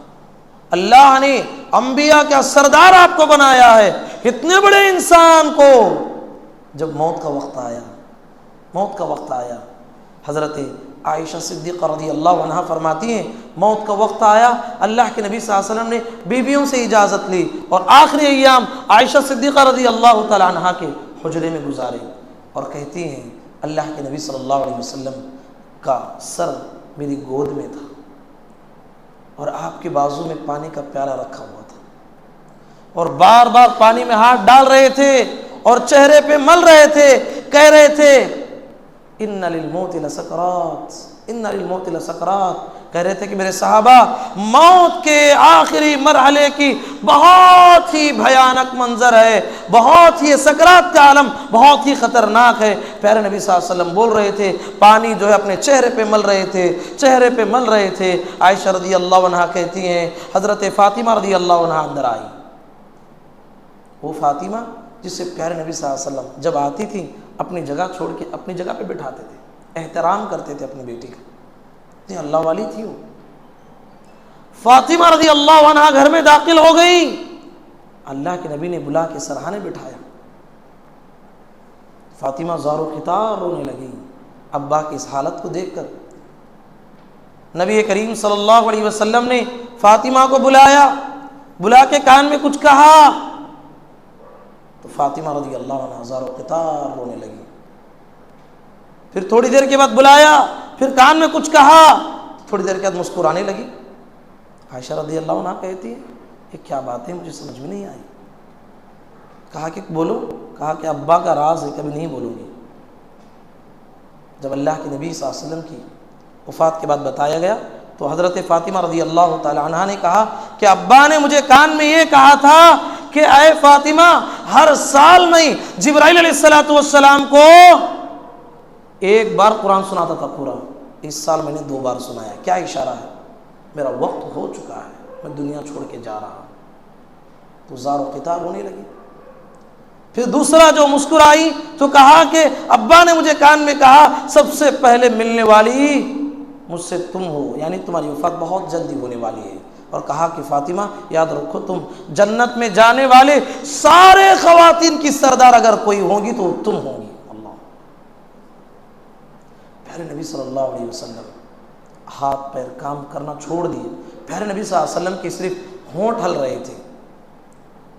[SPEAKER 1] اللہ نے انبیاء کا سردار آپ کو بنایا ہے، اتنے بڑے انسان کو جب موت کا وقت آیا، حضرت عائشہ صدیقہ رضی اللہ عنہا فرماتی ہیں موت کا وقت آیا، اللہ کے نبی صلی اللہ علیہ وسلم نے بیویوں سے اجازت لی اور آخری ایام عائشہ صدیقہ رضی اللہ تعالی عنہا کے حجرے میں گزارے، اور کہتی ہیں اللہ کے نبی صلی اللہ علیہ وسلم کا سر میری گود میں تھا اور آپ کے بازو میں پانی کا پیالہ رکھا ہوا تھا، اور بار بار پانی میں ہاتھ ڈال رہے تھے اور چہرے پہ مل رہے تھے، کہہ رہے تھے ان للموت لسکرات، ان للموت لسکرات، کہہ رہے تھے کہ میرے صحابہ موت کے آخری مرحلے کی بہت ہی بھیانک منظر ہے، بہت ہی سکرات کا عالم بہت ہی خطرناک ہے۔ پیارے نبی صلی اللہ علیہ وسلم بول رہے تھے، پانی جو ہے اپنے چہرے پہ مل رہے تھے، عائشہ رضی اللہ عنہا کہتی ہیں حضرت فاطمہ رضی اللہ عنہا اندر آئی، وہ فاطمہ جس سے پیارے نبی صلی اللہ علیہ وسلم جب آتی تھی اپنی جگہ چھوڑ کے اپنی جگہ پہ بٹھاتے تھے، احترام کرتے تھے اپنی بیٹی کا، یہ اللہ والی تھی وہ۔ فاطمہ رضی اللہ عنہا گھر میں داخل ہو گئی، اللہ کے نبی نے بلا کے سرہانے بٹھایا، فاطمہ زار و قطار رونے لگی ابا کی اس حالت کو دیکھ کر۔ نبی کریم صلی اللہ علیہ وسلم نے فاطمہ کو بلا کے کان میں کچھ کہا تو فاطمہ رضی اللہ عنہا زار و قطار رونے لگی، پھر تھوڑی دیر کے بعد بلایا، پھر کان میں کچھ کہا، تھوڑی دیر کے بعد مسکرانے لگی۔ عائشہ رضی اللہ عنہا کہتی ہے یہ کیا بات ہے، مجھے سمجھ میں نہیں آئی۔ کہا کہ بولو، کہا کہ ابا کا راز ہے کبھی نہیں بولوں گی۔ جب اللہ کے نبی صلی اللہ علیہ وسلم کی وفات کے بعد بتایا گیا تو حضرت فاطمہ رضی اللہ تعالی عنہا نے کہا کہ ابا نے مجھے کان میں یہ کہا تھا کہ اے فاطمہ ہر سال میں جبرائیل علیہ السلام کو ایک بار قرآن سناتا تھا پورا، اس سال میں نے 2 بار سنایا، کیا اشارہ ہے؟ میرا وقت ہو چکا ہے، میں دنیا چھوڑ کے جا رہا ہوں۔ تو زار و قطار ہونے لگی۔ پھر دوسرا جو مسکرائی تو کہا کہ ابا نے مجھے کان میں کہا سب سے پہلے ملنے والی مجھ سے تم ہو، یعنی تمہاری وفات بہت جلدی ہونے والی ہے، اور کہا کہ فاطمہ یاد رکھو تم جنت میں جانے والے سارے خواتین کی سردار اگر کوئی ہوگی تو تم ہوگی۔ اللہ، پیارے نبی صلی اللہ علیہ وسلم ہاتھ پیر کام کرنا چھوڑ دیے، پیارے نبی صلی اللہ علیہ وسلم کی صرف ہونٹ ہل رہے تھے۔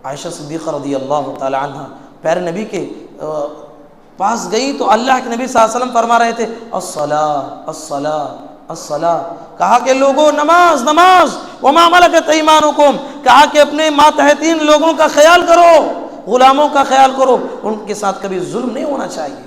[SPEAKER 1] عائشہ صدیقہ رضی اللہ تعالی عنہ پیارے نبی کے پاس گئی تو اللہ کے نبی صلی اللہ علیہ وسلم فرما رہے تھے الصلاۃ الصلاۃ الصلاۃ، کہا کہ لوگوں نماز نماز، وما ملکت ایمانکم، کہا کہ اپنے ماتحتین لوگوں کا خیال کرو، غلاموں کا خیال کرو، ان کے ساتھ کبھی ظلم نہیں ہونا چاہیے۔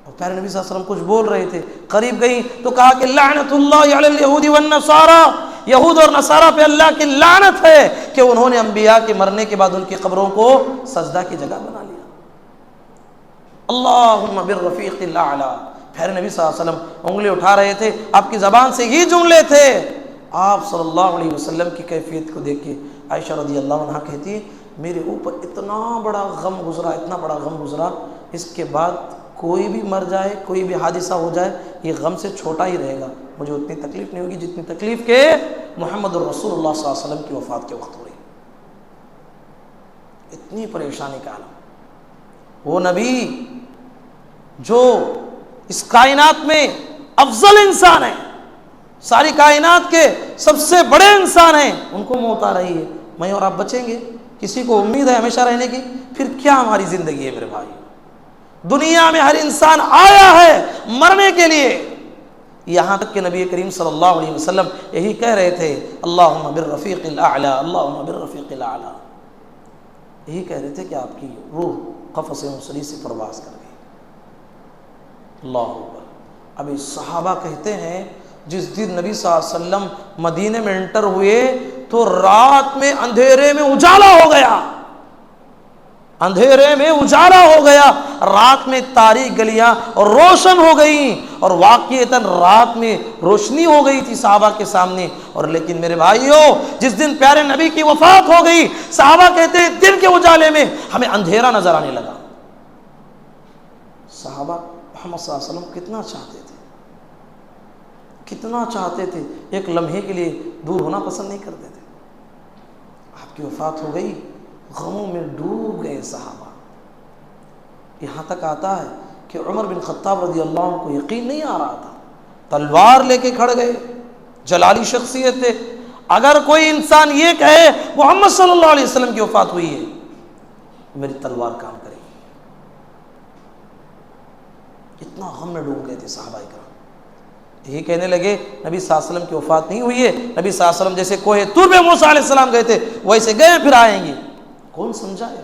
[SPEAKER 1] اور پیارے نبی صلی اللہ علیہ وسلم کچھ بول رہے تھے، قریب گئی تو کہا کہ لعنت اللہ علی الیہود والنصارى، یہود اور نصارہ پہ اللہ کی لعنت ہے کہ انہوں نے انبیاء کے مرنے کے بعد ان کی قبروں کو سجدہ کی جگہ بنا لیا۔ اللہم بالرفیق الاعلی، پیارے نبی صلی اللہ علیہ وسلم انگلی اٹھا رہے تھے، آپ کی زبان سے یہ جملے تھے۔ آپ صلی اللہ علیہ وسلم کی کیفیت کو دیکھ کے عائشہ رضی اللہ عنہا کہتی ہے میرے اوپر اتنا بڑا غم گزرا، اتنا بڑا غم گزرا، اس کے بعد کوئی بھی مر جائے، کوئی بھی حادثہ ہو جائے، یہ غم سے چھوٹا ہی رہے گا، مجھے اتنی تکلیف نہیں ہوگی جتنی تکلیف کہ محمد الرسول اللہ صلی اللہ علیہ وسلم کی وفات کے وقت ہو رہی۔ اتنی پریشانی کا عالم، وہ نبی جو اس کائنات میں افضل انسان ہے، ساری کائنات کے سب سے بڑے انسان ہیں، ان کو موت آ رہی ہے، میں اور آپ بچیں گے؟ کسی کو امید ہے ہمیشہ رہنے کی؟ پھر کیا ہماری زندگی ہے میرے بھائی؟ دنیا میں ہر انسان آیا ہے مرنے کے لیے، یہاں تک کہ نبی کریم صلی اللہ علیہ وسلم یہی کہہ رہے تھے اللہم بالرفیق الاعلی، اللہم بالرفیق الاعلی، یہی کہہ رہے تھے کہ آپ کی روح قفص مصری سے پرواز کر گئی۔ اللہ اکبر۔ ابھی صحابہ کہتے ہیں جس دن نبی صلی اللہ علیہ وسلم مدینے میں انٹر ہوئے تو رات میں اندھیرے میں اجالا ہو گیا، اندھیرے میں اجالا ہو گیا، رات میں تاریک گلیاں روشن ہو گئیں، اور واقعتاً رات میں روشنی ہو گئی تھی صحابہ کے سامنے۔ اور لیکن میرے بھائیوں جس دن پیارے نبی کی وفات ہو گئی، صحابہ کہتے ہیں دن کے اجالے میں ہمیں اندھیرا نظر آنے لگا۔ صحابہ محمد صلی اللہ علیہ وسلم کتنا چاہتے تھے، کتنا چاہتے تھے، ایک لمحے کے لیے دور ہونا پسند نہیں کرتے تھے۔ آپ کی وفات ہو گئی، غموں میں ڈوب گئے صحابہ۔ یہاں تک آتا ہے کہ عمر بن خطاب رضی اللہ عنہ کو یقین نہیں آ رہا تھا، تلوار لے کے کھڑ گئے، جلالی شخصیت تھے۔ اگر کوئی انسان یہ کہے محمد صلی اللہ علیہ وسلم کی وفات ہوئی ہے، میری تلوار کام کرے گی۔ اتنا غم میں ڈوب گئے تھے صحابہ کرام۔ یہی کہنے لگے نبی صلی اللہ علیہ وسلم کی وفات نہیں ہوئی ہے، نبی صلی اللہ علیہ وسلم جیسے کوہ طور پہ موسیٰ علیہ السلام گئے تھے ویسے گئے پھر آئیں گے۔ کون سمجھائے؟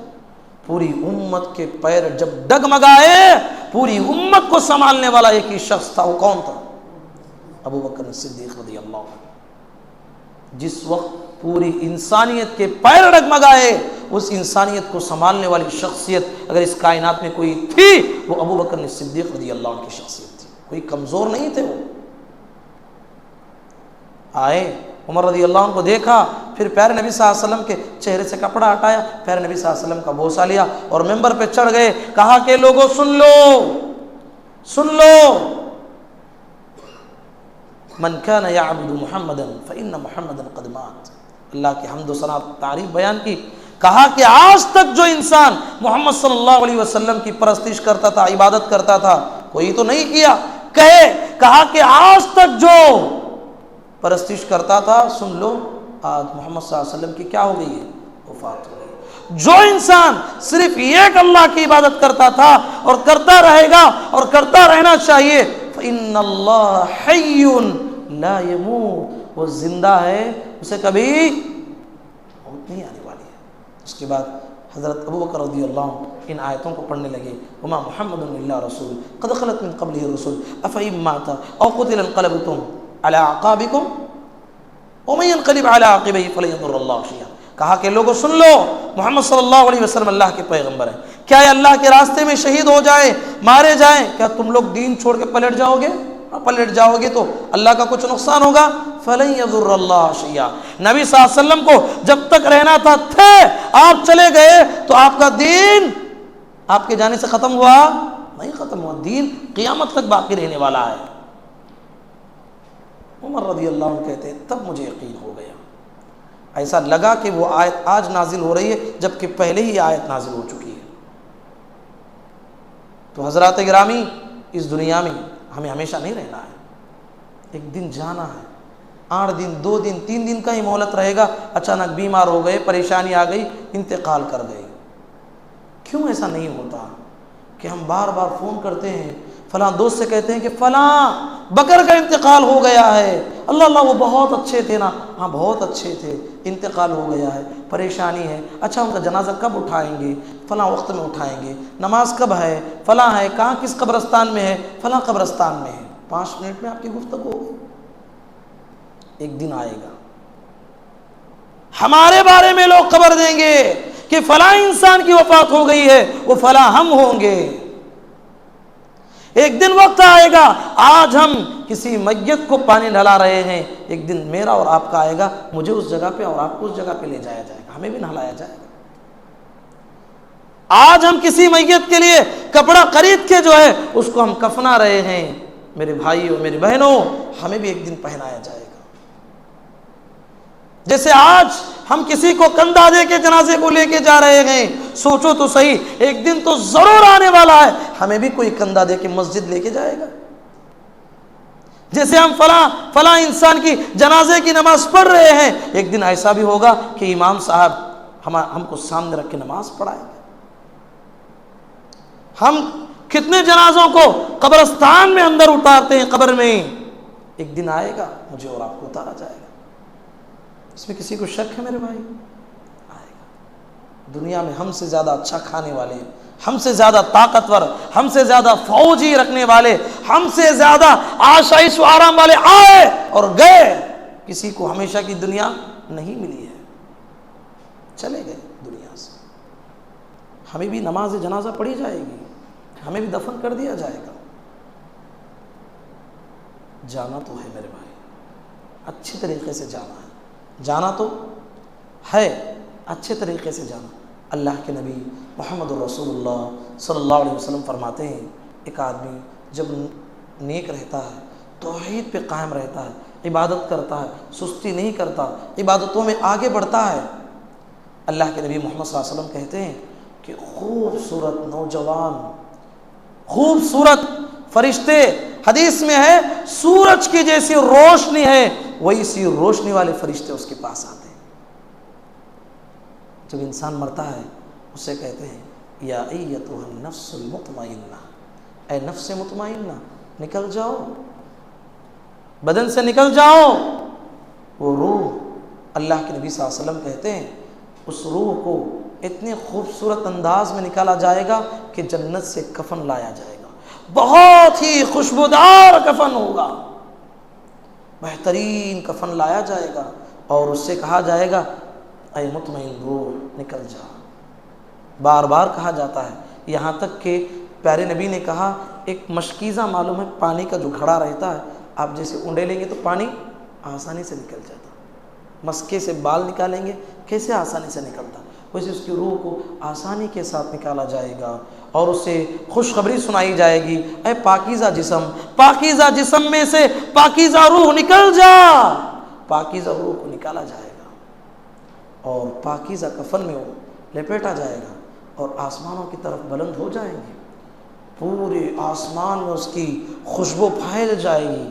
[SPEAKER 1] پوری امت کے پیر جب ڈگمگائے، پوری امت کو سنبھالنے والا ایک ہی شخص تھا، وہ کون تھا؟ ابو بکر صدیق رضی اللہ عنہ۔ جس وقت پوری انسانیت کے پیر ڈگمگائے، اس انسانیت کو سنبھالنے والی شخصیت اگر اس کائنات میں کوئی تھی وہ ابو بکر صدیق رضی اللہ عنہ کی شخصیت تھی، کوئی کمزور نہیں تھے وہ۔ آئے عمر رضی اللہ عنہ کو دیکھا، پھر پیارے نبی صلی اللہ علیہ وسلم کے چہرے سے کپڑا ہٹایا، پیارے نبی صلی اللہ علیہ وسلم کا بوسہ لیا اور ممبر پہ چڑھ گئے، کہا کہ لوگوں سن لو، سن لو، من کان یعبد محمدا فإن محمدا قد مات۔ اللہ کی حمد و ثنا تعریف بیان کی، کہا کہ آج تک جو انسان محمد صلی اللہ علیہ وسلم کی پرستش کرتا تھا، عبادت کرتا تھا، کوئی تو نہیں کیا، کہا کہ آج تک جو پرستش کرتا تھا، سن لو آج محمد صلی اللہ علیہ وسلم کی کیا ہو گئی ہے؟ وفات ہو گئی۔ جو انسان صرف ایک اللہ کی عبادت کرتا تھا اور کرتا رہے گا اور کرتا رہنا چاہیے، فإن اللہ حی لا يموت، وہ زندہ ہے، اسے کبھی موت نہیں آنے والی ہے۔ اس کے بعد حضرت ابو بکر رضی اللہ عنہ ان آیتوں کو پڑھنے لگے، وما محمد الا رسول قد خلت من قبلہ الرسل افإن مات او قتل انقلبتم علی اعقابکم ومن ينقلب علی عقبیہ فلن یضر اللہ شیئا۔ کہا کہ لوگوں سن لو، محمد صلی اللہ علیہ وسلم اللہ کے پیغمبر ہیں، کیا یہ اللہ کے راستے میں شہید ہو جائیں، مارے جائیں، کیا تم لوگ دین چھوڑ کے پلٹ جاؤ گے؟ پلٹ جاؤ گے تو اللہ کا کچھ نقصان ہوگا؟ فلن یضر اللہ شیئا۔ نبی صلی اللہ علیہ وسلم کو جب تک رہنا تھے، آپ چلے گئے تو آپ کا دین آپ کے جانے سے ختم ہوا؟ نہیں ختم ہوا، دین قیامت تک باقی رہنے والا ہے۔ عمر رضی اللہ عنہ کہتے ہیں تب مجھے یقین ہو گیا، ایسا لگا کہ وہ آیت آج نازل ہو رہی ہے جبکہ پہلے ہی آیت نازل ہو چکی ہے۔ تو حضرات گرامی، اس دنیا میں ہمیں ہمیشہ نہیں رہنا ہے، ایک دن جانا ہے، 8 دن 2 دن 3 دن کا ہی مہلت رہے گا، اچانک بیمار ہو گئے، پریشانی آ گئی، انتقال کر گئے۔ کیوں ایسا نہیں ہوتا کہ ہم بار بار فون کرتے ہیں، فلاں دوست سے کہتے ہیں کہ فلاں بکر کا انتقال ہو گیا ہے، اللہ اللہ وہ بہت اچھے تھے نا، ہاں بہت اچھے تھے، انتقال ہو گیا ہے، پریشانی ہے، اچھا ان کا جنازہ کب اٹھائیں گے؟ فلاں وقت میں اٹھائیں گے، نماز کب ہے؟ فلاں ہے، کہاں کس قبرستان میں ہے؟ فلاں قبرستان میں ہے۔ 5 منٹ میں آپ کی گفتگو ہوگی۔ ایک دن آئے گا ہمارے بارے میں لوگ خبر دیں گے کہ فلاں انسان کی وفات ہو گئی ہے، وہ فلاں ہم ہوں گے۔ ایک دن وقت آئے گا، آج ہم کسی میت کو پانی ڈلا رہے ہیں، ایک دن میرا اور آپ کا آئے گا، مجھے اس جگہ پہ اور آپ کو اس جگہ پہ لے جایا جائے گا، ہمیں بھی نہلایا جائے گا۔ آج ہم کسی میت کے لیے کپڑا خرید کے جو ہے اس کو ہم کفنا رہے ہیں، میرے بھائیوں میری بہنوں، ہمیں بھی ایک دن پہنایا جائے گا۔ جیسے آج ہم کسی کو کندھا دے کے جنازے کو لے کے جا رہے ہیں، سوچو تو صحیح، ایک دن تو ضرور آنے والا ہے ہمیں بھی کوئی کندھا دے کے مسجد لے کے جائے گا۔ جیسے ہم فلاں انسان کی جنازے کی نماز پڑھ رہے ہیں، ایک دن ایسا بھی ہوگا کہ امام صاحب ہم کو سامنے رکھ کے نماز پڑھائیں گے۔ ہم کتنے جنازوں کو قبرستان میں اندر اتارتے ہیں، قبر میں، ایک دن آئے گا مجھے اور آپ کو اتارا جائے گا۔ اس میں کسی کو شک ہے میرے بھائی؟ آئے گا۔ دنیا میں ہم سے زیادہ اچھا کھانے والے، ہم سے زیادہ طاقتور، ہم سے زیادہ فوجی رکھنے والے، ہم سے زیادہ آشائش و آرام والے آئے اور گئے، کسی کو ہمیشہ کی دنیا نہیں ملی ہے، چلے گئے دنیا سے۔ ہمیں بھی نماز جنازہ پڑھی جائے گی، ہمیں بھی دفن کر دیا جائے گا۔ جانا تو ہے میرے بھائی، اچھے طریقے سے جانا ہے، جانا تو ہے، اچھے طریقے سے جانا۔ اللہ کے نبی محمد الرسول اللہ صلی اللہ علیہ وسلم فرماتے ہیں، ایک آدمی جب نیک رہتا ہے، توحید پہ قائم رہتا ہے، عبادت کرتا ہے، سستی نہیں کرتا، عبادتوں میں آگے بڑھتا ہے، اللہ کے نبی محمد صلی اللہ علیہ وسلم کہتے ہیں کہ خوبصورت نوجوان، خوبصورت فرشتے، حدیث میں ہے سورج کی جیسی روشنی ہے ویسی روشنی والے فرشتے اس کے پاس آتے ہیں۔ جب انسان مرتا ہے اسے کہتے ہیں یا ایتھا النفس المطمئنہ، اے نفس مطمئنہ نکل جاؤ، بدن سے نکل جاؤ۔ وہ روح، اللہ کے نبی صلی اللہ علیہ وسلم کہتے ہیں اس روح کو اتنے خوبصورت انداز میں نکالا جائے گا کہ جنت سے کفن لایا جائے گا، بہت ہی خوشبودار کفن ہوگا، بہترین کفن لایا جائے گا، اور اس سے کہا جائے گا اے مطمئن روح نکل جا۔ بار بار کہا جاتا ہے، یہاں تک کہ پیارے نبی نے کہا ایک مشکیزہ معلوم ہے، پانی کا جو گھڑا رہتا ہے، آپ جیسے اونڈے لیں گے تو پانی آسانی سے نکل جاتا، مسکے سے بال نکالیں گے کیسے آسانی سے نکلتا، ویسے اس کی روح کو آسانی کے ساتھ نکالا جائے گا، اور اسے خوشخبری سنائی جائے گی، اے پاکیزہ جسم، پاکیزہ جسم میں سے پاکیزہ روح نکل جا، پاکیزہ روح کو نکالا جائے گا اور پاکیزہ کفن میں وہ لپیٹا جائے گا، اور آسمانوں کی طرف بلند ہو جائیں گے، پورے آسمان میں اس کی خوشبو پھیل جائے گی،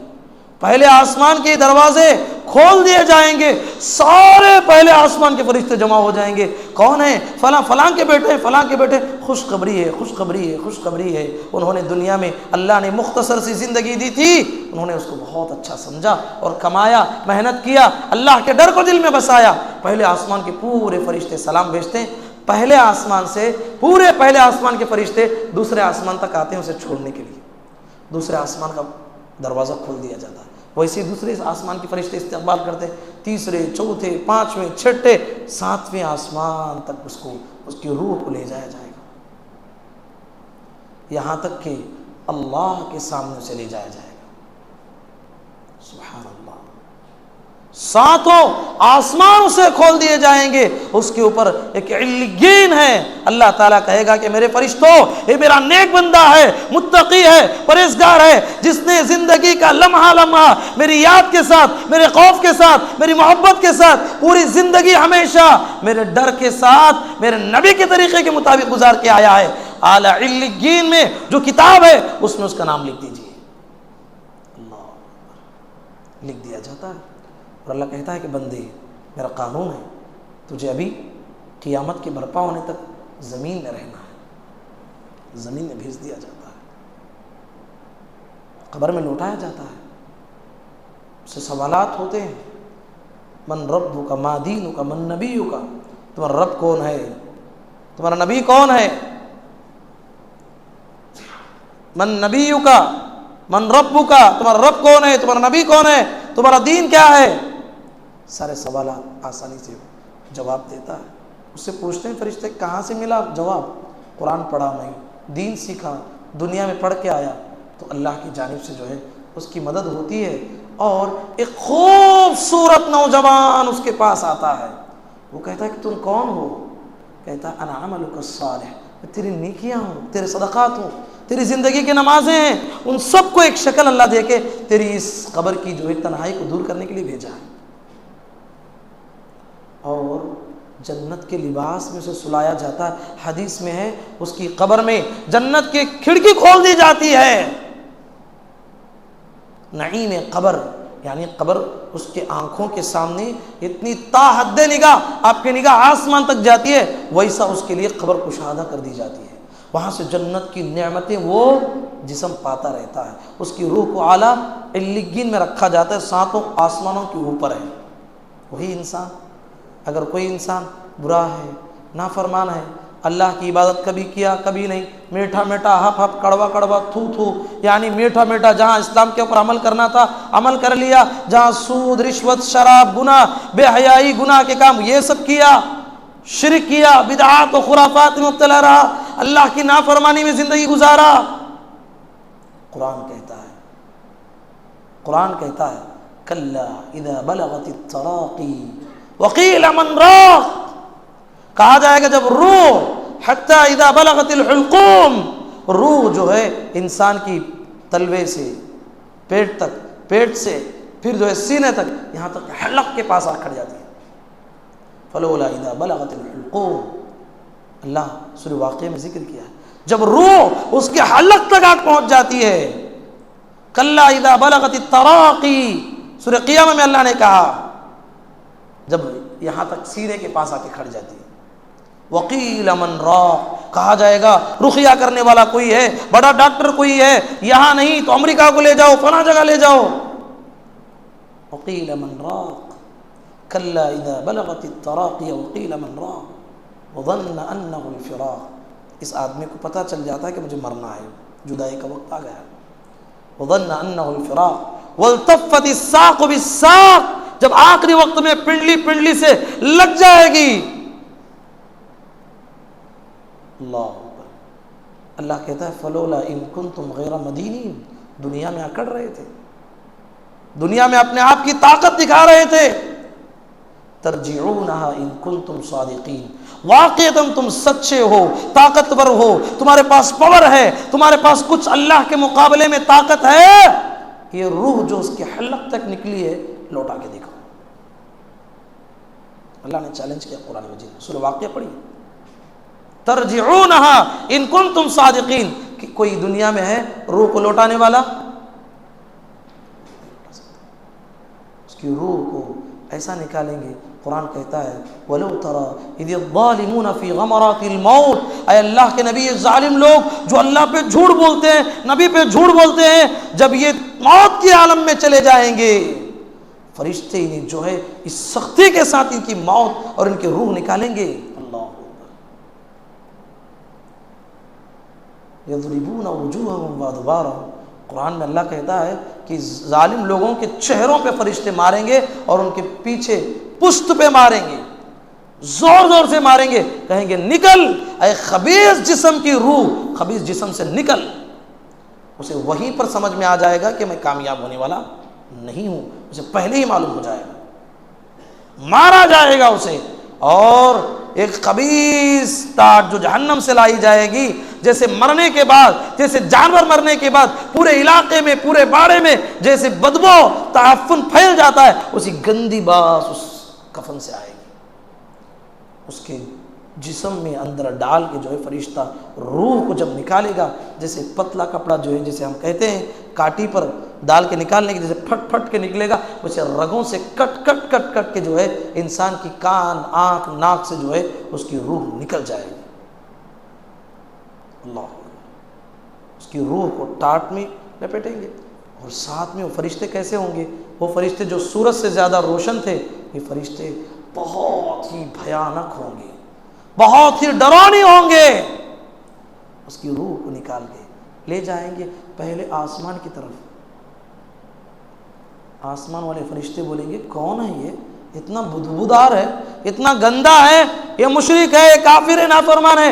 [SPEAKER 1] پہلے آسمان کے دروازے کھول دیے جائیں گے، سارے پہلے آسمان کے فرشتے جمع ہو جائیں گے، کون ہے؟ فلاں فلاں کے بیٹے، فلاں کے بیٹے، خوشخبری ہے، خوشخبری ہے، خوشخبری ہے، انہوں نے دنیا میں اللہ نے مختصر سی زندگی دی تھی، انہوں نے اس کو بہت اچھا سمجھا اور کمایا، محنت کیا، اللہ کے ڈر کو دل میں بسایا۔ پہلے آسمان کے پورے فرشتے سلام بھیجتے ہیں، پہلے آسمان سے پورے پہلے آسمان کے فرشتے دوسرے آسمان تک آتے ہیں اسے چھوڑنے کے لیے، دوسرے آسمان کا دروازہ کھول دیا جاتا ہے، ویسے دوسرے آسمان کے فرشتے استقبال کرتے ہیں، تیسرے، چوتھے، پانچویں، چھٹے، ساتویں آسمان تک اس کی روح کو لے جایا جائے گا، یہاں تک کہ اللہ کے سامنے اسے لے جایا جائے گا۔ سبحان اللہ، ساتوں آسمان اسے کھول دیے جائیں گے، اس کے اوپر ایک علیین ہے، اللہ تعالیٰ کہے گا کہ میرے فرشتوں یہ میرا نیک بندہ ہے، متقی ہے، پرہیزگار ہے، جس نے زندگی کا لمحہ لمحہ میری یاد کے ساتھ، میرے خوف کے ساتھ، میری محبت کے ساتھ، پوری زندگی ہمیشہ میرے ڈر کے ساتھ میرے نبی کے طریقے کے مطابق گزار کے آیا ہے، اعلیٰ علیین میں جو کتاب ہے اس میں اس کا نام لکھ دیجیے، اللہ لکھ دیا جاتا ہے، اور اللہ کہتا ہے کہ بندے میرا قانون ہے، تجھے ابھی قیامت کے برپا ہونے تک زمین میں رہنا ہے، زمین میں بھیج دیا جاتا ہے، قبر میں لوٹایا جاتا ہے، اس سے سوالات ہوتے ہیں، من ربک ما دینک من نبیک، تمہارا رب کون ہے، تمہارا نبی کون ہے، من نبیک من ربک، تمہارا رب کون ہے، تمہارا نبی کون ہے، تمہارا دین کیا ہے. سارے سوالات آسانی سے جواب دیتا ہے. اس سے پوچھتے ہیں فرشتے کہاں سے ملا جواب، قرآن پڑھا میں، دین سیکھا، دنیا میں پڑھ کے آیا، تو اللہ کی جانب سے جو ہے اس کی مدد ہوتی ہے. اور ایک خوبصورت نوجوان اس کے پاس آتا ہے، وہ کہتا ہے کہ تم کون ہو، کہتا ہے انا عملک الصالح، میں تیری نیکیاں ہوں، تیرے صدقات ہوں، تیری زندگی کی نمازیں ہیں، ان سب کو ایک شکل اللہ دے کے تیری اس قبر کی جو ہے تنہائی کو دور کرنے کے لیے بھیجا ہے. اور جنت کے لباس میں سے سلایا جاتا ہے. حدیث میں ہے اس کی قبر میں جنت کی کھڑکی کھول دی جاتی ہے. نعیم قبر یعنی قبر اس کے آنکھوں کے سامنے اتنی تا حد نگاہ، آپ کی نگاہ آسمان تک جاتی ہے، ویسا اس کے لیے قبر کشادہ کر دی جاتی ہے. وہاں سے جنت کی نعمتیں وہ جسم پاتا رہتا ہے. اس کی روح کو اعلیٰ علیین میں رکھا جاتا ہے، 7 آسمانوں کے اوپر ہے. وہی انسان، اگر کوئی انسان برا ہے، نافرمان ہے، اللہ کی عبادت کبھی کیا کبھی نہیں، میٹھا میٹھا ہپ ہپ کڑوا کڑوا تھو تھو، یعنی میٹھا میٹھا جہاں اسلام کے اوپر عمل کرنا تھا عمل کر لیا، جہاں سود رشوت شراب گناہ بے حیائی گناہ کے کام یہ سب کیا، شرک کیا، بدعات و خرافات میں مبتلا رہا، اللہ کی نافرمانی میں زندگی گزارا. قرآن کہتا ہے کلا اذا بلغت التراقی وقیل من راق، کہا جائے گا جب روح حتی اذا بلغت الحلقوم، روح جو ہے انسان کی تلوے سے پیٹ تک، پیٹ سے پھر جو ہے سینے تک، یہاں تک حلق کے پاس آ کھڑ جاتی ہے. فلولا اذا بلغت الحلقوم، اللہ سورہ واقعہ میں ذکر کیا ہے جب روح اس کے حلق تک آ پہنچ جاتی ہے. کلا اذا بلغت التراقی، سورہ قیامہ میں اللہ نے کہا جب یہاں تک سینے کے پاس آ کے کھڑ جاتی ہے. وقیل من راق، کہا جائے گا رقیہ کرنے والا کوئی ہے، بڑا ڈاکٹر کوئی ہے، یہاں نہیں تو امریکہ کو لے جاؤ، فلاں جگہ لے جاؤ. وقیل من راق کلا اذا بلغت التراقی وقیل من راق وظن انه الفراق. اس آدمی کو پتہ چل جاتا ہے کہ مجھے مرنا ہے، جدائی کا وقت آ گیا. وظن انه الفراق والتفت الساق بالساق، جب آخری وقت میں پنڈلی پنڈلی سے لگ جائے گی. اللہ کہتا ہے فلولا ان کنتم غیر مدینین، دنیا میں اکڑ رہے تھے، دنیا میں اپنے آپ کی طاقت دکھا رہے تھے. ترجعونها ان کنتم صادقین، واقعتاً تم سچے ہو، طاقتور ہو، تمہارے پاس پاور ہے، تمہارے پاس کچھ اللہ کے مقابلے میں طاقت ہے، یہ روح جو اس کے حلق تک نکلی ہے لوٹا کے دکھاؤ. اللہ نے چیلنج کیا قرآن مجید میں، سورہ واقعہ پڑھی. ترجعونها ان کنتم صادقین، کہ کوئی دنیا میں ہے روح کو لوٹانے والا؟ اس کی روح کو ایسا نکالیں گے. قرآن کہتا ہے وَلَوْ تَرَى اِذِ الظَّالِمُونَ فِي غَمَرَاتِ الْمَوْتِ، اے اللہ کے نبی، یہ ظالم لوگ جو اللہ پہ جھوٹ بولتے ہیں، نبی پہ جھوٹ بولتے ہیں، جب یہ موت کے عالم میں چلے جائیں گے، فرشتے انہیں جو ہے اس سختی کے ساتھ ان کی موت اور ان کی روح نکالیں گے. اللہ یضربون وجوہہم وادبارہم، قرآن میں اللہ کہتا ہے کہ ظالم لوگوں کے چہروں پہ فرشتے ماریں گے اور ان کے پیچھے پشت پہ ماریں گے، زور زور سے ماریں گے، کہیں گے نکل اے خبیث جسم کی روح، خبیث جسم سے نکل. اسے وہیں پر سمجھ میں آ جائے گا کہ میں کامیاب ہونے والا نہیں ہوں، اسے پہلے ہی معلوم ہو جائے گا، مارا جائے گا اسے. اور ایک خبیث ٹاٹ جو جہنم سے لائی جائے گی، جیسے مرنے کے بعد، جیسے جانور مرنے کے بعد پورے علاقے میں، پورے باڑے میں جیسے بدبو تعفن پھیل جاتا ہے، اسی گندی باس اس کفن سے آئے گی. اس کے جسم میں اندر ڈال کے جو ہے فرشتہ روح کو جب نکالے گا، جیسے پتلا کپڑا جو ہے جیسے ہم کہتے ہیں کاٹی پر ڈال کے نکالنے کے، جیسے پھٹ پھٹ کے نکلے گا، ویسے رگوں سے کٹ کٹ کٹ کٹ کے جو ہے انسان کی کان آنکھ ناک سے جو ہے اس کی روح نکل جائے گی. اللہ، اس کی روح کو ٹاٹ میں لپیٹیں گے، اور ساتھ میں وہ فرشتے کیسے ہوں گے؟ وہ فرشتے جو سورج سے زیادہ روشن تھے، یہ فرشتے بہت ہی بھیانک ہوں گے، بہت ہی ڈراؤنے ہوں گے۔ اس کی روح کو نکال کے لے جائیں گے پہلے آسمان کی طرف۔ آسمان والے فرشتے بولیں گے کون ہے یہ؟ اتنا بدبودار ہے، اتنا گندا ہے، یہ مشرک ہے، یہ کافر ہے، نافرمان ہے،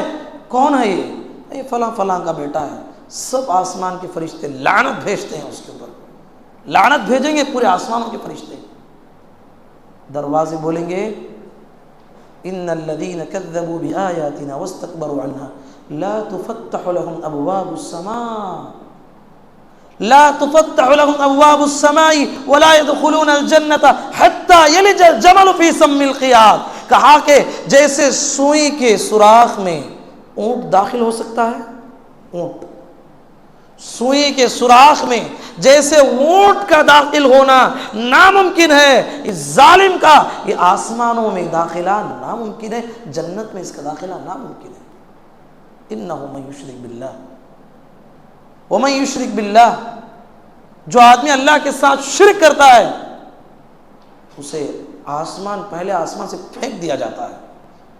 [SPEAKER 1] کون ہے یہ فلاں فلاں کا بیٹا ہے۔ سب آسمان کے فرشتے لعنت بھیجتے ہیں اس کے اوپر، لعنت بھیجیں گے پورے آسمانوں کے فرشتے۔ دروازے بولیں گے ان الذين كذبوا بآياتنا واستكبروا عنها لا تفتح لهم ابواب السماء لا تفتح لهم ابواب السماء ولا يدخلون الجنة حتى يلج الجمل في سم الخياط۔ کہا کہ جیسے سوئی کے سوراخ میں اونٹ داخل ہو سکتا ہے، اونٹ سوئی کے سوراخ میں جیسے اونٹ کا داخل ہونا ناممکن ہے، اس ظالم کا یہ آسمانوں میں داخلہ ناممکن ہے، جنت میں اس کا داخلہ ناممکن ہے۔ انہ من یشرک باللہ ومن یشرک باللہ، جو آدمی اللہ کے ساتھ شرک کرتا ہے اسے آسمان، پہلے آسمان سے پھینک دیا جاتا ہے۔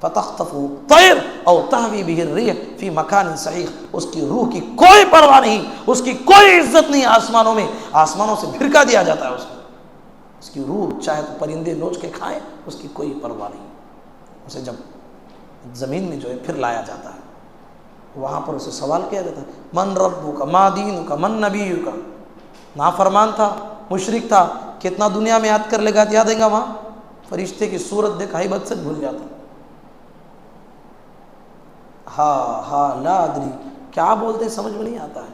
[SPEAKER 1] فتخطفه الطير او تهوي به الريح في مكان صحيح، اس کی روح کی کوئی پرواہ نہیں، اس کی کوئی عزت نہیں آسمانوں میں، آسمانوں سے بھڑکا دیا جاتا ہے اس کو، اس کی روح چاہے تو پرندے نوچ کے کھائیں، اس کی کوئی پرواہ نہیں۔ اسے جب زمین میں جو ہے پھر لایا جاتا ہے، وہاں پر اسے سوال کیا جاتا ہے من ربک ما دینک من نبیک، نافرمان تھا، مشرک تھا، کتنا دنیا میں یاد کر لے گا، یاد دے گا، وہاں فرشتے کی صورت دیکھ ہیبت سے بھول جاتا ہے۔ لا ادری، کیا بولتے ہیں سمجھ میں نہیں آتا ہے،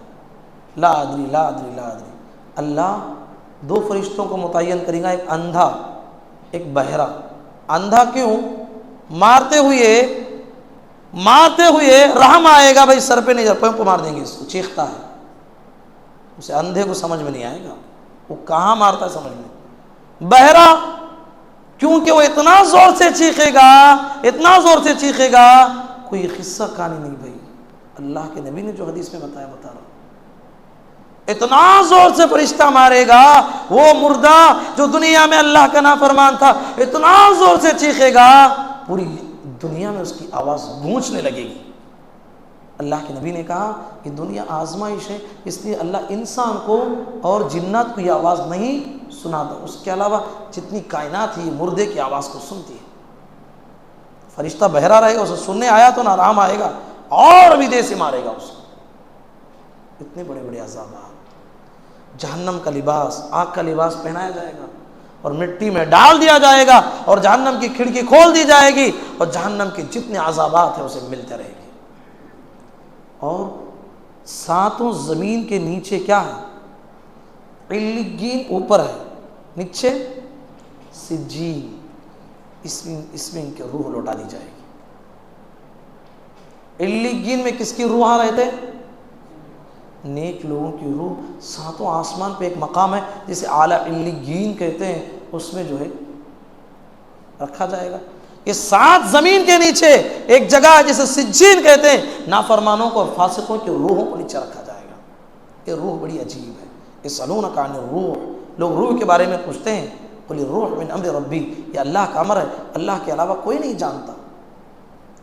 [SPEAKER 1] لا ادری لا ادری لا ادری۔ اللہ دو فرشتوں کو متعین کرے گا، ایک اندھا ایک بہرا۔ اندھا کیوں؟ مارتے ہوئے رحم آئے گا، بھائی سر پہ نہیں، پہ کو مار دیں گے، اس کو چیختا ہے، اسے اندھے کو سمجھ میں نہیں آئے گا وہ کہاں مارتا ہے، سمجھ میں۔ بہرا کیونکہ وہ اتنا زور سے چیخے گا، اتنا زور سے چیخے گا، کوئی قصہ کہانی نہیں بھائی، اللہ کے نبی نے جو حدیث میں بتا رہا ہوں، اتنا زور سے فرشتہ مارے گا، وہ مردہ جو دنیا میں اللہ کا نافرمان تھا اتنا زور سے چیخے گا، پوری دنیا میں اس کی آواز گونجنے لگے گی۔ اللہ کے نبی نے کہا کہ دنیا آزمائش ہے، اس لیے اللہ انسان کو اور جنات کو یہ آواز نہیں سناتا، اس کے علاوہ جتنی کائنات ہے یہ مردے کی آواز کو سنتی ہے۔ فرشتہ بہرا رہے گا، اسے سننے آیا تو نہ آرام آئے گا، اور بھی دیر سے مارے گا اس کو۔ اتنے بڑے بڑے عذابات، جہنم کا لباس، آگ کا لباس پہنایا جائے گا اور مٹی میں ڈال دیا جائے گا، اور جہنم کی کھڑکی کھول دی جائے گی، اور جہنم کے جتنے عذابات ہیں اسے ملتے رہے گی۔ اور ساتوں زمین کے نیچے کیا ہے؟ علیین اوپر ہے، نیچے سجین، اس میں ان کی روح لوٹا دی جائے گی۔ علیین میں کس کی روح رہے تھے؟ نیک لوگوں کی روح۔ ساتوں آسمان پہ ایک مقام ہے جسے اعلیٰ علیین کہتے ہیں، اس میں جو ہے رکھا جائے گا۔ یہ 7 زمین کے نیچے ایک جگہ ہے جسے سجین کہتے ہیں، نافرمانوں کو اور فاسقوں کی روحوں کو نیچے رکھا جائے گا۔ یہ روح بڑی عجیب ہے۔ یسألونک عن الروح، لوگ روح کے بارے میں پوچھتے ہیں، قل الروح من امر ربی، یہ اللہ کا امر ہے، اللہ کے علاوہ کوئی نہیں جانتا۔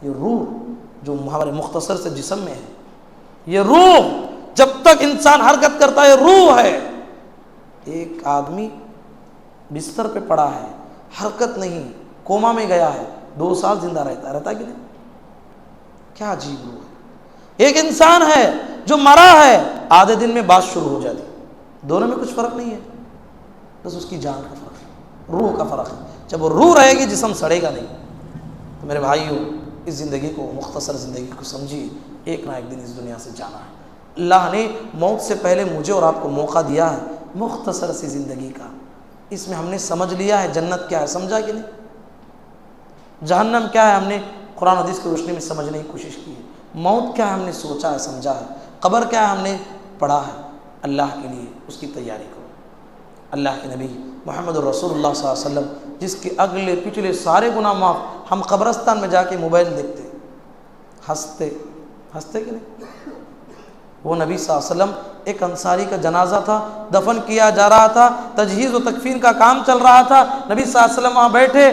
[SPEAKER 1] یہ روح جو ہمارے مختصر سے جسم میں ہے، یہ روح جب تک انسان حرکت کرتا ہے روح ہے۔ ایک آدمی بستر پہ پڑا ہے، حرکت نہیں، کوما میں گیا ہے، 2 سال زندہ رہتا کہ نہیں؟ کیا عجیب روح ہے۔ ایک انسان ہے جو مرا ہے، آدھے دن میں بات شروع ہو جاتی، دونوں میں کچھ فرق نہیں ہے، بس اس کی جان کا فرق ہے، روح کا فرق ہے۔ جب وہ روح رہے گی جسم سڑے گا نہیں۔ تو میرے بھائیوں، اس زندگی کو، مختصر زندگی کو سمجھیے، ایک نہ ایک دن اس دنیا سے جانا ہے۔ اللہ نے موت سے پہلے مجھے اور آپ کو موقع دیا ہے مختصر سی زندگی کا، اس میں ہم نے سمجھ لیا ہے جنت کیا ہے، سمجھا کہ نہیں؟ جہنم کیا ہے، ہم نے قرآن حدیث کی روشنی میں سمجھنے کی کوشش کی ہے۔ موت کیا ہے، ہم نے سوچا ہے، سمجھا ہے۔ قبر کیا ہے، ہم نے پڑھا ہے۔ اللہ کے لیے اس کی تیاری کرو۔ اللہ کے نبی محمد الرسول اللہ صلی اللہ علیہ وسلم، جس کے اگلے پچھلے سارے گناہ معاف، ہم قبرستان میں جا کے موبائل دیکھتے، ہنستے کہ نہیں؟ وہ نبی صلی اللہ علیہ وسلم ایک انصاری کا جنازہ تھا، دفن کیا جا رہا تھا، تجہیز و تکفین کا کام چل رہا تھا، نبی صلی اللہ علیہ وسلم وہاں بیٹھے،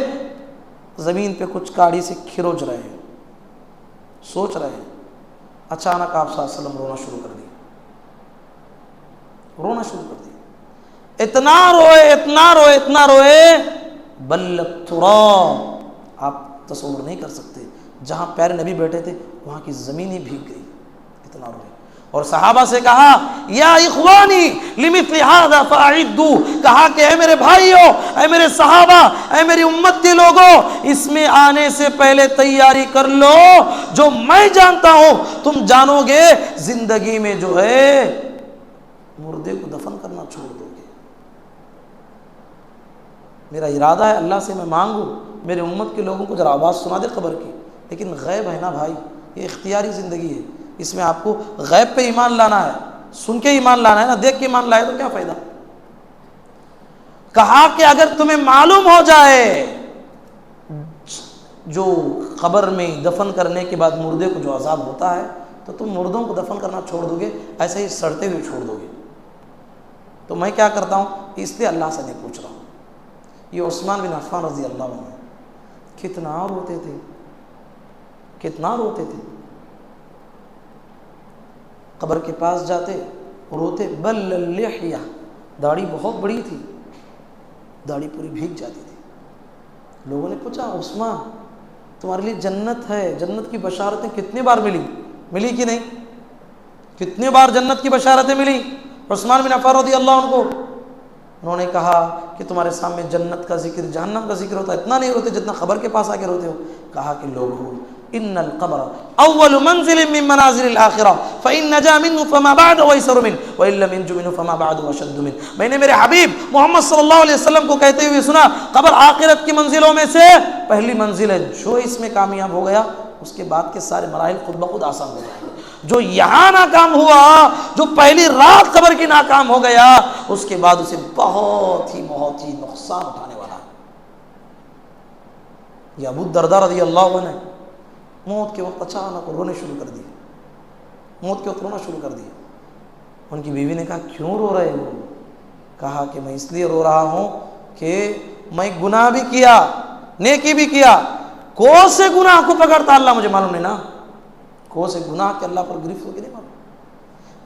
[SPEAKER 1] زمین پہ کچھ کاڑی سے کھروچ رہے ہیں، سوچ رہے ہیں، اچانک آپ صلی اللہ علیہ وسلم رونا شروع کر دیا، رونا شروع کر دیا، اتنا روئے بل التراب، آپ تصور نہیں کر سکتے، جہاں پیر نبی بیٹھے تھے وہاں کی زمین ہی بھیگ گئی، اتنا روئے۔ اور صحابہ سے کہا یا اخوانی لمثل هذا فاعدوا، کہا کہ اے میرے بھائیو، اے میرے صحابہ، اے میری امت کے لوگوں، اس میں آنے سے پہلے تیاری کر لو، جو میں جانتا ہوں تم جانو گے، زندگی میں جو ہے مردے کو دفن کرنا چھوڑ دو گے۔ میرا ارادہ ہے اللہ سے میں مانگوں میرے امت کے لوگوں کو ذرا آواز سنا دے قبر کی، لیکن غیب ہے نا بھائی، یہ اختیاری زندگی ہے، اس میں آپ کو غیب پہ ایمان لانا ہے، سن کے ایمان لانا ہے نا، دیکھ کے ایمان لائے تو کیا فائدہ۔ کہا کہ اگر تمہیں معلوم ہو جائے جو قبر میں دفن کرنے کے بعد مردے کو جو عذاب ہوتا ہے تو تم مردوں کو دفن کرنا چھوڑ دو گے، ایسے ہی سڑتے ہوئے چھوڑ دو گے۔ تو میں کیا کرتا ہوں، اس لیے اللہ سے نہیں پوچھ رہا ہوں۔ یہ عثمان بن عفان رضی اللہ عنہ کتنا روتے تھے، کتنا روتے تھے، قبر کے پاس جاتے روتے، بل اللحیہ، داڑھی بہت بڑی تھی، داڑھی پوری بھیگ جاتی تھی۔ لوگوں نے پوچھا عثمان تمہارے لیے جنت ہے، جنت کی بشارتیں کتنی بار ملی کہ نہیں؟ کتنی بار جنت کی بشارتیں ملی عثمان بن عفان رضی اللہ عنہ کو؟ انہوں نے کہا کہ تمہارے سامنے جنت کا ذکر، جہنم کا ذکر ہوتا ہے، اتنا نہیں روتے جتنا قبر کے پاس آ کے روتے ہو۔ کہا کہ لوگوں ان القبر اول منزل من منازل الاخرہ فان نجا منه فما بعد ايسر منه وان لم ينج منه فما بعد اشد منه۔ میں نے میرے حبیب محمد صلی اللہ علیہ وسلم کو کہتے ہوئے سنا قبر آخرت کی منزلوں میں سے پہلی منزل ہے، جو اس میں کامیاب ہو گیا اس کے بعد کے سارے مراحل خود بخود آسان ہو جائیں گے۔ جو یہاں ناکام ہوا، جو پہلی رات قبر کی ناکام ہو گیا، اس کے بعد اسے بہت ہی نقصان اٹھانے والا ہے۔ یہ ابو الدرداء رضی اللہ عنہ موت کے وقت اچانک رونے شروع کر دیے، موت کے وقت رونا شروع کر دیا۔ ان کی بیوی نے کہا کیوں رو رہے ہو؟ کہا کہ میں اس لیے رو رہا ہوں کہ میں گناہ بھی کیا، نیکی بھی کیا، کون سے گناہ کو پکڑتا اللہ مجھے معلوم نہیں نا، کون سے گناہ کے اللہ پر گرفت ہو کے نہیں معلوم۔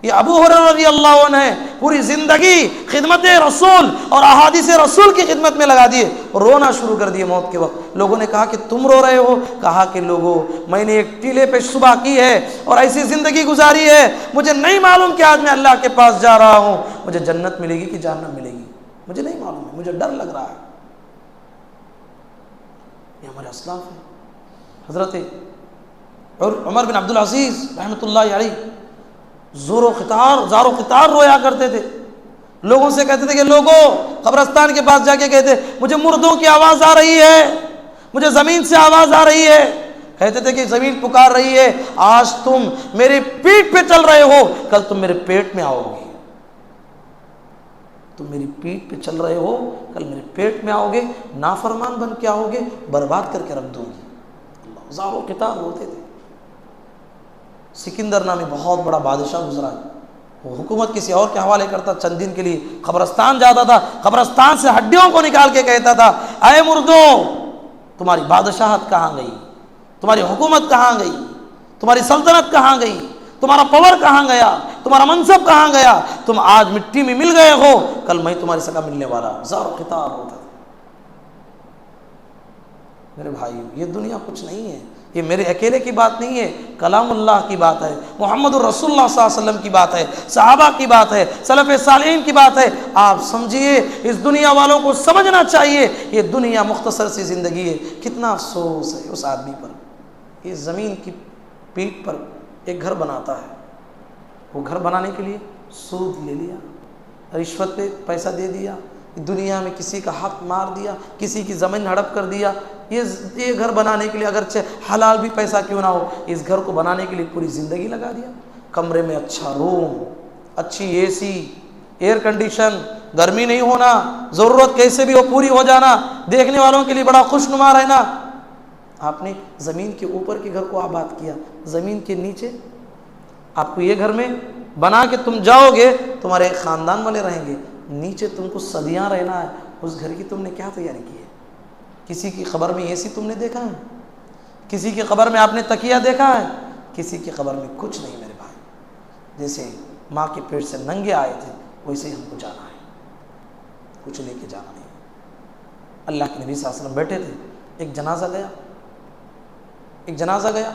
[SPEAKER 1] یہ ابو ہریرہ رضی اللہ عنہ پوری زندگی خدمت رسول اور احادیث رسول کی خدمت میں لگا دیے، رونا شروع کر دیے موت کے وقت۔ لوگوں نے کہا کہ تم رو رہے ہو؟ کہا کہ لوگوں میں نے ایک ٹیلے پہ صبح کی ہے اور ایسی زندگی گزاری ہے، مجھے نہیں معلوم کہ آج میں اللہ کے پاس جا رہا ہوں، مجھے جنت ملے گی کہ جہنم ملے گی، مجھے نہیں معلوم ہے، مجھے ڈر لگ رہا ہے۔ یہ ہمارے اسلاف ہیں۔ حضرت عمر بن عبدالعزیز رحمۃ اللہ علیہ زار و قطار رویا کرتے تھے، لوگوں سے کہتے تھے کہ لوگوں قبرستان کے پاس جا کے کہتے مجھے مردوں کی آواز آ رہی ہے، مجھے زمین سے آواز آ رہی ہے، کہتے تھے کہ زمین پکار رہی ہے، آج تم میری پیٹھ پہ چل رہے ہو، کل تم میرے پیٹ میں آؤ گے، تم میری پیٹھ پہ چل رہے ہو، کل میرے پیٹ میں آؤ گے، نافرمان بن کے آؤ گے، برباد کر کے رکھ دوں گی۔ زار و قطار ہوتے تھے۔ سکندر نامی بہت بڑا بادشاہ گزرا ہے، وہ حکومت کسی اور کے حوالے کرتا، چند دن کے لیے قبرستان جاتا تھا، قبرستان سے ہڈیوں کو نکال کے کہتا تھا اے مردوں تمہاری بادشاہت کہاں گئی، تمہاری حکومت کہاں گئی، تمہاری سلطنت کہاں گئی، تمہارا پاور کہاں گیا، تمہارا منصب کہاں گیا، تم آج مٹی میں مل گئے ہو، کل میں تمہاری سگا ملنے والا۔ زار و قطار ہوتا تھا۔ میرے بھائیو یہ دنیا کچھ نہیں ہے، یہ میرے اکیلے کی بات نہیں ہے، کلام اللہ کی بات ہے، محمد الرسول اللہ صلی اللہ علیہ وسلم کی بات ہے، صحابہ کی بات ہے، سلف صالحین کی بات ہے۔ آپ سمجھیے، اس دنیا والوں کو سمجھنا چاہیے یہ دنیا مختصر سی زندگی ہے۔ کتنا افسوس ہے اس آدمی پر، یہ زمین کی پیٹھ پر ایک گھر بناتا ہے، وہ گھر بنانے کے لیے سود لے لیا، رشوت پہ پیسہ دے دیا، دنیا میں کسی کا حق مار دیا، کسی کی زمین ہڑپ کر دیا، یہ گھر بنانے کے لیے اگرچہ حلال بھی پیسہ کیوں نہ ہو، اس گھر کو بنانے کے لیے پوری زندگی لگا دیا۔ کمرے میں اچھا روم، اچھی اے سی، ایئر کنڈیشن، گرمی نہیں ہونا، ضرورت کیسے بھی ہو پوری ہو جانا، دیکھنے والوں کے لیے بڑا خوشنما رہنا۔ آپ نے زمین کے اوپر کے گھر کو آباد کیا، زمین کے نیچے آپ کو یہ گھر میں بنا کے تم جاؤ گے، تمہارے ایک خاندان والے رہیں گے، نیچے تم کو صدیاں رہنا ہے، اس گھر کی تم نے کیا تیاری کی ہے؟ کسی کی قبر میں اے سی تم نے دیکھا ہے؟ کسی کی قبر میں آپ نے تکیہ دیکھا ہے؟ کسی کی قبر میں کچھ نہیں میرے بھائی۔ جیسے ماں کے پیٹ سے ننگے آئے تھے ویسے ہی ہم کو جانا ہے، کچھ لے کے جانا نہیں۔ اللہ کے نبی صلی اللہ علیہ وسلم بیٹھے تھے، ایک جنازہ گیا،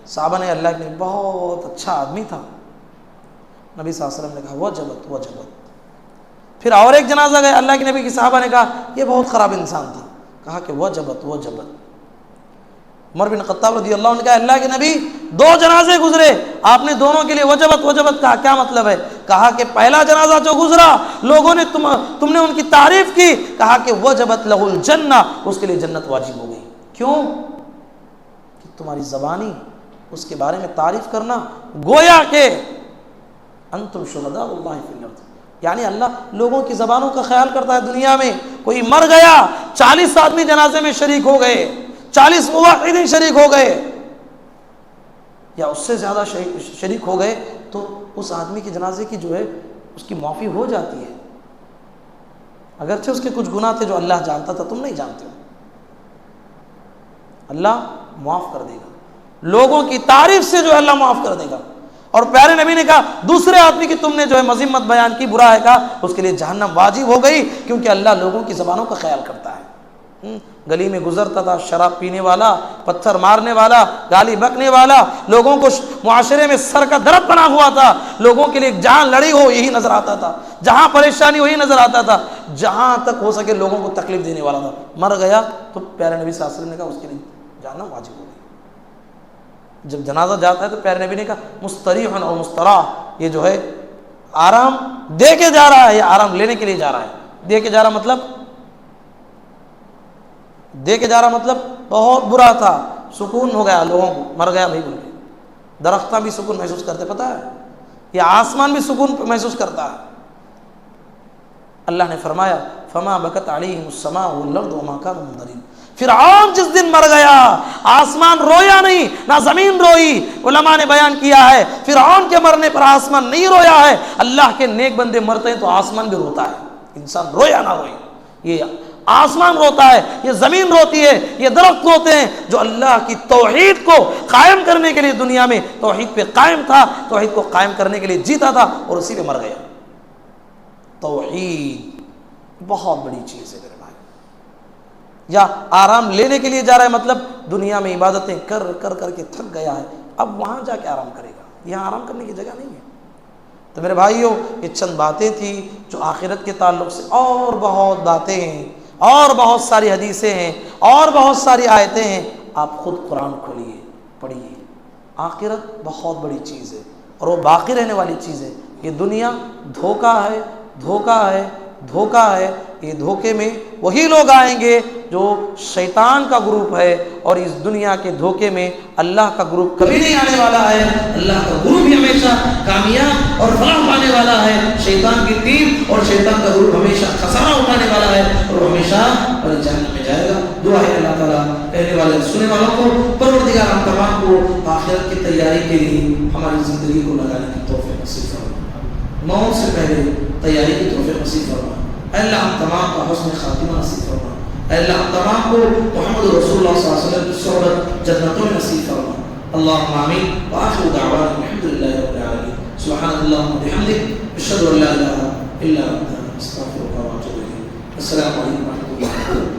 [SPEAKER 1] صحابہ نے، اللہ کے نبی بہت اچھا آدمی تھا، نبی صلی اللہ علیہ وسلم نے کہا وجبت۔ پھر اور ایک جنازہ گیا، اللہ کے نبی کی صحابہ نے کہا یہ بہت خراب انسان تھا، کہا کہ وجبت۔ عمر بن خطاب رضی اللہ عنہ نے کہا اللہ کے نبی 2 جنازے گزرے، آپ نے دونوں کے لیے وجبت کہا، کیا مطلب ہے؟ کہا کہ پہلا جنازہ جو گزرا لوگوں نے تم نے ان کی تعریف کی، کہا کہ وجبت لہ الجنہ، اس کے لیے جنت واجب ہو گئی۔ کیوں؟ کہ تمہاری زبانی اس کے بارے میں تعریف کرنا، گویا کہ انتم شہداء اللہ فی الارض، یعنی اللہ لوگوں کی زبانوں کا خیال کرتا ہے۔ دنیا میں کوئی مر گیا، 40 آدمی جنازے میں شریک ہو گئے، 40 موحدین شریک ہو گئے یا اس سے زیادہ شریک ہو گئے، تو اس آدمی کی جنازے کی جو ہے اس کی معافی ہو جاتی ہے، اگرچہ اس کے کچھ گناہ تھے جو اللہ جانتا تھا، تم نہیں جانتے ہو، اللہ معاف کر دے گا، لوگوں کی تعریف سے جو ہے اللہ معاف کر دے گا۔ اور پیارے نبی نے کہا دوسرے آدمی کی تم نے جو ہے مذمت بیان کی، برا ہے کہا، اس کے لیے جہنم واجب ہو گئی، کیونکہ اللہ لوگوں کی زبانوں کا خیال کرتا ہے۔ گلی میں گزرتا تھا شراب پینے والا، پتھر مارنے والا، گالی بکنے والا، لوگوں کو معاشرے میں سر کا درد بنا ہوا تھا، لوگوں کے لیے جہاں لڑی ہو یہی نظر آتا تھا، جہاں پریشانی وہی نظر آتا تھا، جہاں تک ہو سکے لوگوں کو تکلیف دینے والا تھا، مر گیا تو پیارے نبی صلی اللہ علیہ وسلم نے کہا اس کے لیے جہنم واجب ہو گئی۔ جب جنازہ جاتا ہے تو پیارے نبی نے کہا مستریحن اور مستراح، یہ جو ہے آرام دے کے جا رہا ہے، یہ آرام لینے کے لیے جا رہا ہے۔ دے کے جا رہا مطلب بہت برا تھا، سکون ہو گیا لوگوں کو، مر گیا بھائی بول کے۔ درختاں بھی سکون محسوس کرتے، پتہ ہے یہ آسمان بھی سکون محسوس کرتا ہے۔ اللہ نے فرمایا فما بکت علیہم السماء والارض وما كانوا منظرین۔ فرعون جس دن مر گیا آسمان رویا نہیں، نہ زمین روئی۔ علماء نے بیان کیا ہے فرعون کے مرنے پر آسمان نہیں رویا ہے، اللہ کے نیک بندے مرتے ہیں تو آسمان بھی روتا ہے، انسان رویا نہ روئے، یہ آسمان روتا ہے، یہ زمین روتی ہے، یہ درخت روتے ہیں، جو اللہ کی توحید کو قائم کرنے کے لیے دنیا میں توحید پہ قائم تھا، توحید کو قائم کرنے کے لیے جیتا تھا اور اسی پہ مر گیا۔ توحید بہت بڑی چیز ہے میرے بھائی۔ یا آرام لینے کے لیے جا رہا ہے، مطلب دنیا میں عبادتیں کر کے تھک گیا ہے، اب وہاں جا کے آرام کرے گا، یہاں آرام کرنے کی جگہ نہیں ہے۔ تو میرے بھائیوں یہ چند باتیں تھیں جو آخرت کے تعلق سے، اور بہت باتیں ہیں، اور بہت ساری حدیثیں ہیں، اور بہت ساری آیتیں ہیں، آپ خود قرآن کھولیے پڑھیے۔ آخرت بہت بڑی چیز ہے اور وہ باقی رہنے والی چیز ہے۔ یہ دنیا دھوکہ ہے، دھوکہ ہے، دھوکہ ہے۔ یہ دھوکے میں وہی لوگ آئیں گے جو شیطان کا گروپ ہے، اور اس دنیا کے دھوکے میں اللہ کا گروپ کبھی نہیں آنے والا ہے۔ اللہ کا گروپ ہی ہمیشہ کامیاب اور فلاح پانے والا ہے، شیطان کی ٹیم اور شیطان کا گروپ ہمیشہ خسارہ اٹھانے والا ہے اور ہمیشہ جہنم میں جائے گا۔ دعا ہے اللہ تعالیٰ کہنے والے سننے والوں کو، پروردگار ہم تمام کو آخرت کی تیاری کے لیے ہماری زندگی کو لگانے کی توفیق نصیب فرما، موت سے پہلے تیاری کی توفیق نصیب فرما۔ اے اللہ ہم تمام کو حسن خاتمہ نصیب فرما، اے اللہ ہم تمام کو محمد رسول اللہ صلی اللہ علیہ وسلم کی صحبت جنتوں میں نصیب فرما۔ اللہم آمین وآخر دعوانا الحمدللہ رب العالمین۔ سبحانک اللہم وبحمدک اشہد ان لا الہ الا انت استغفرک واتوب الیک۔ السلام علیکم ورحمۃ اللہ وبرکاتہ۔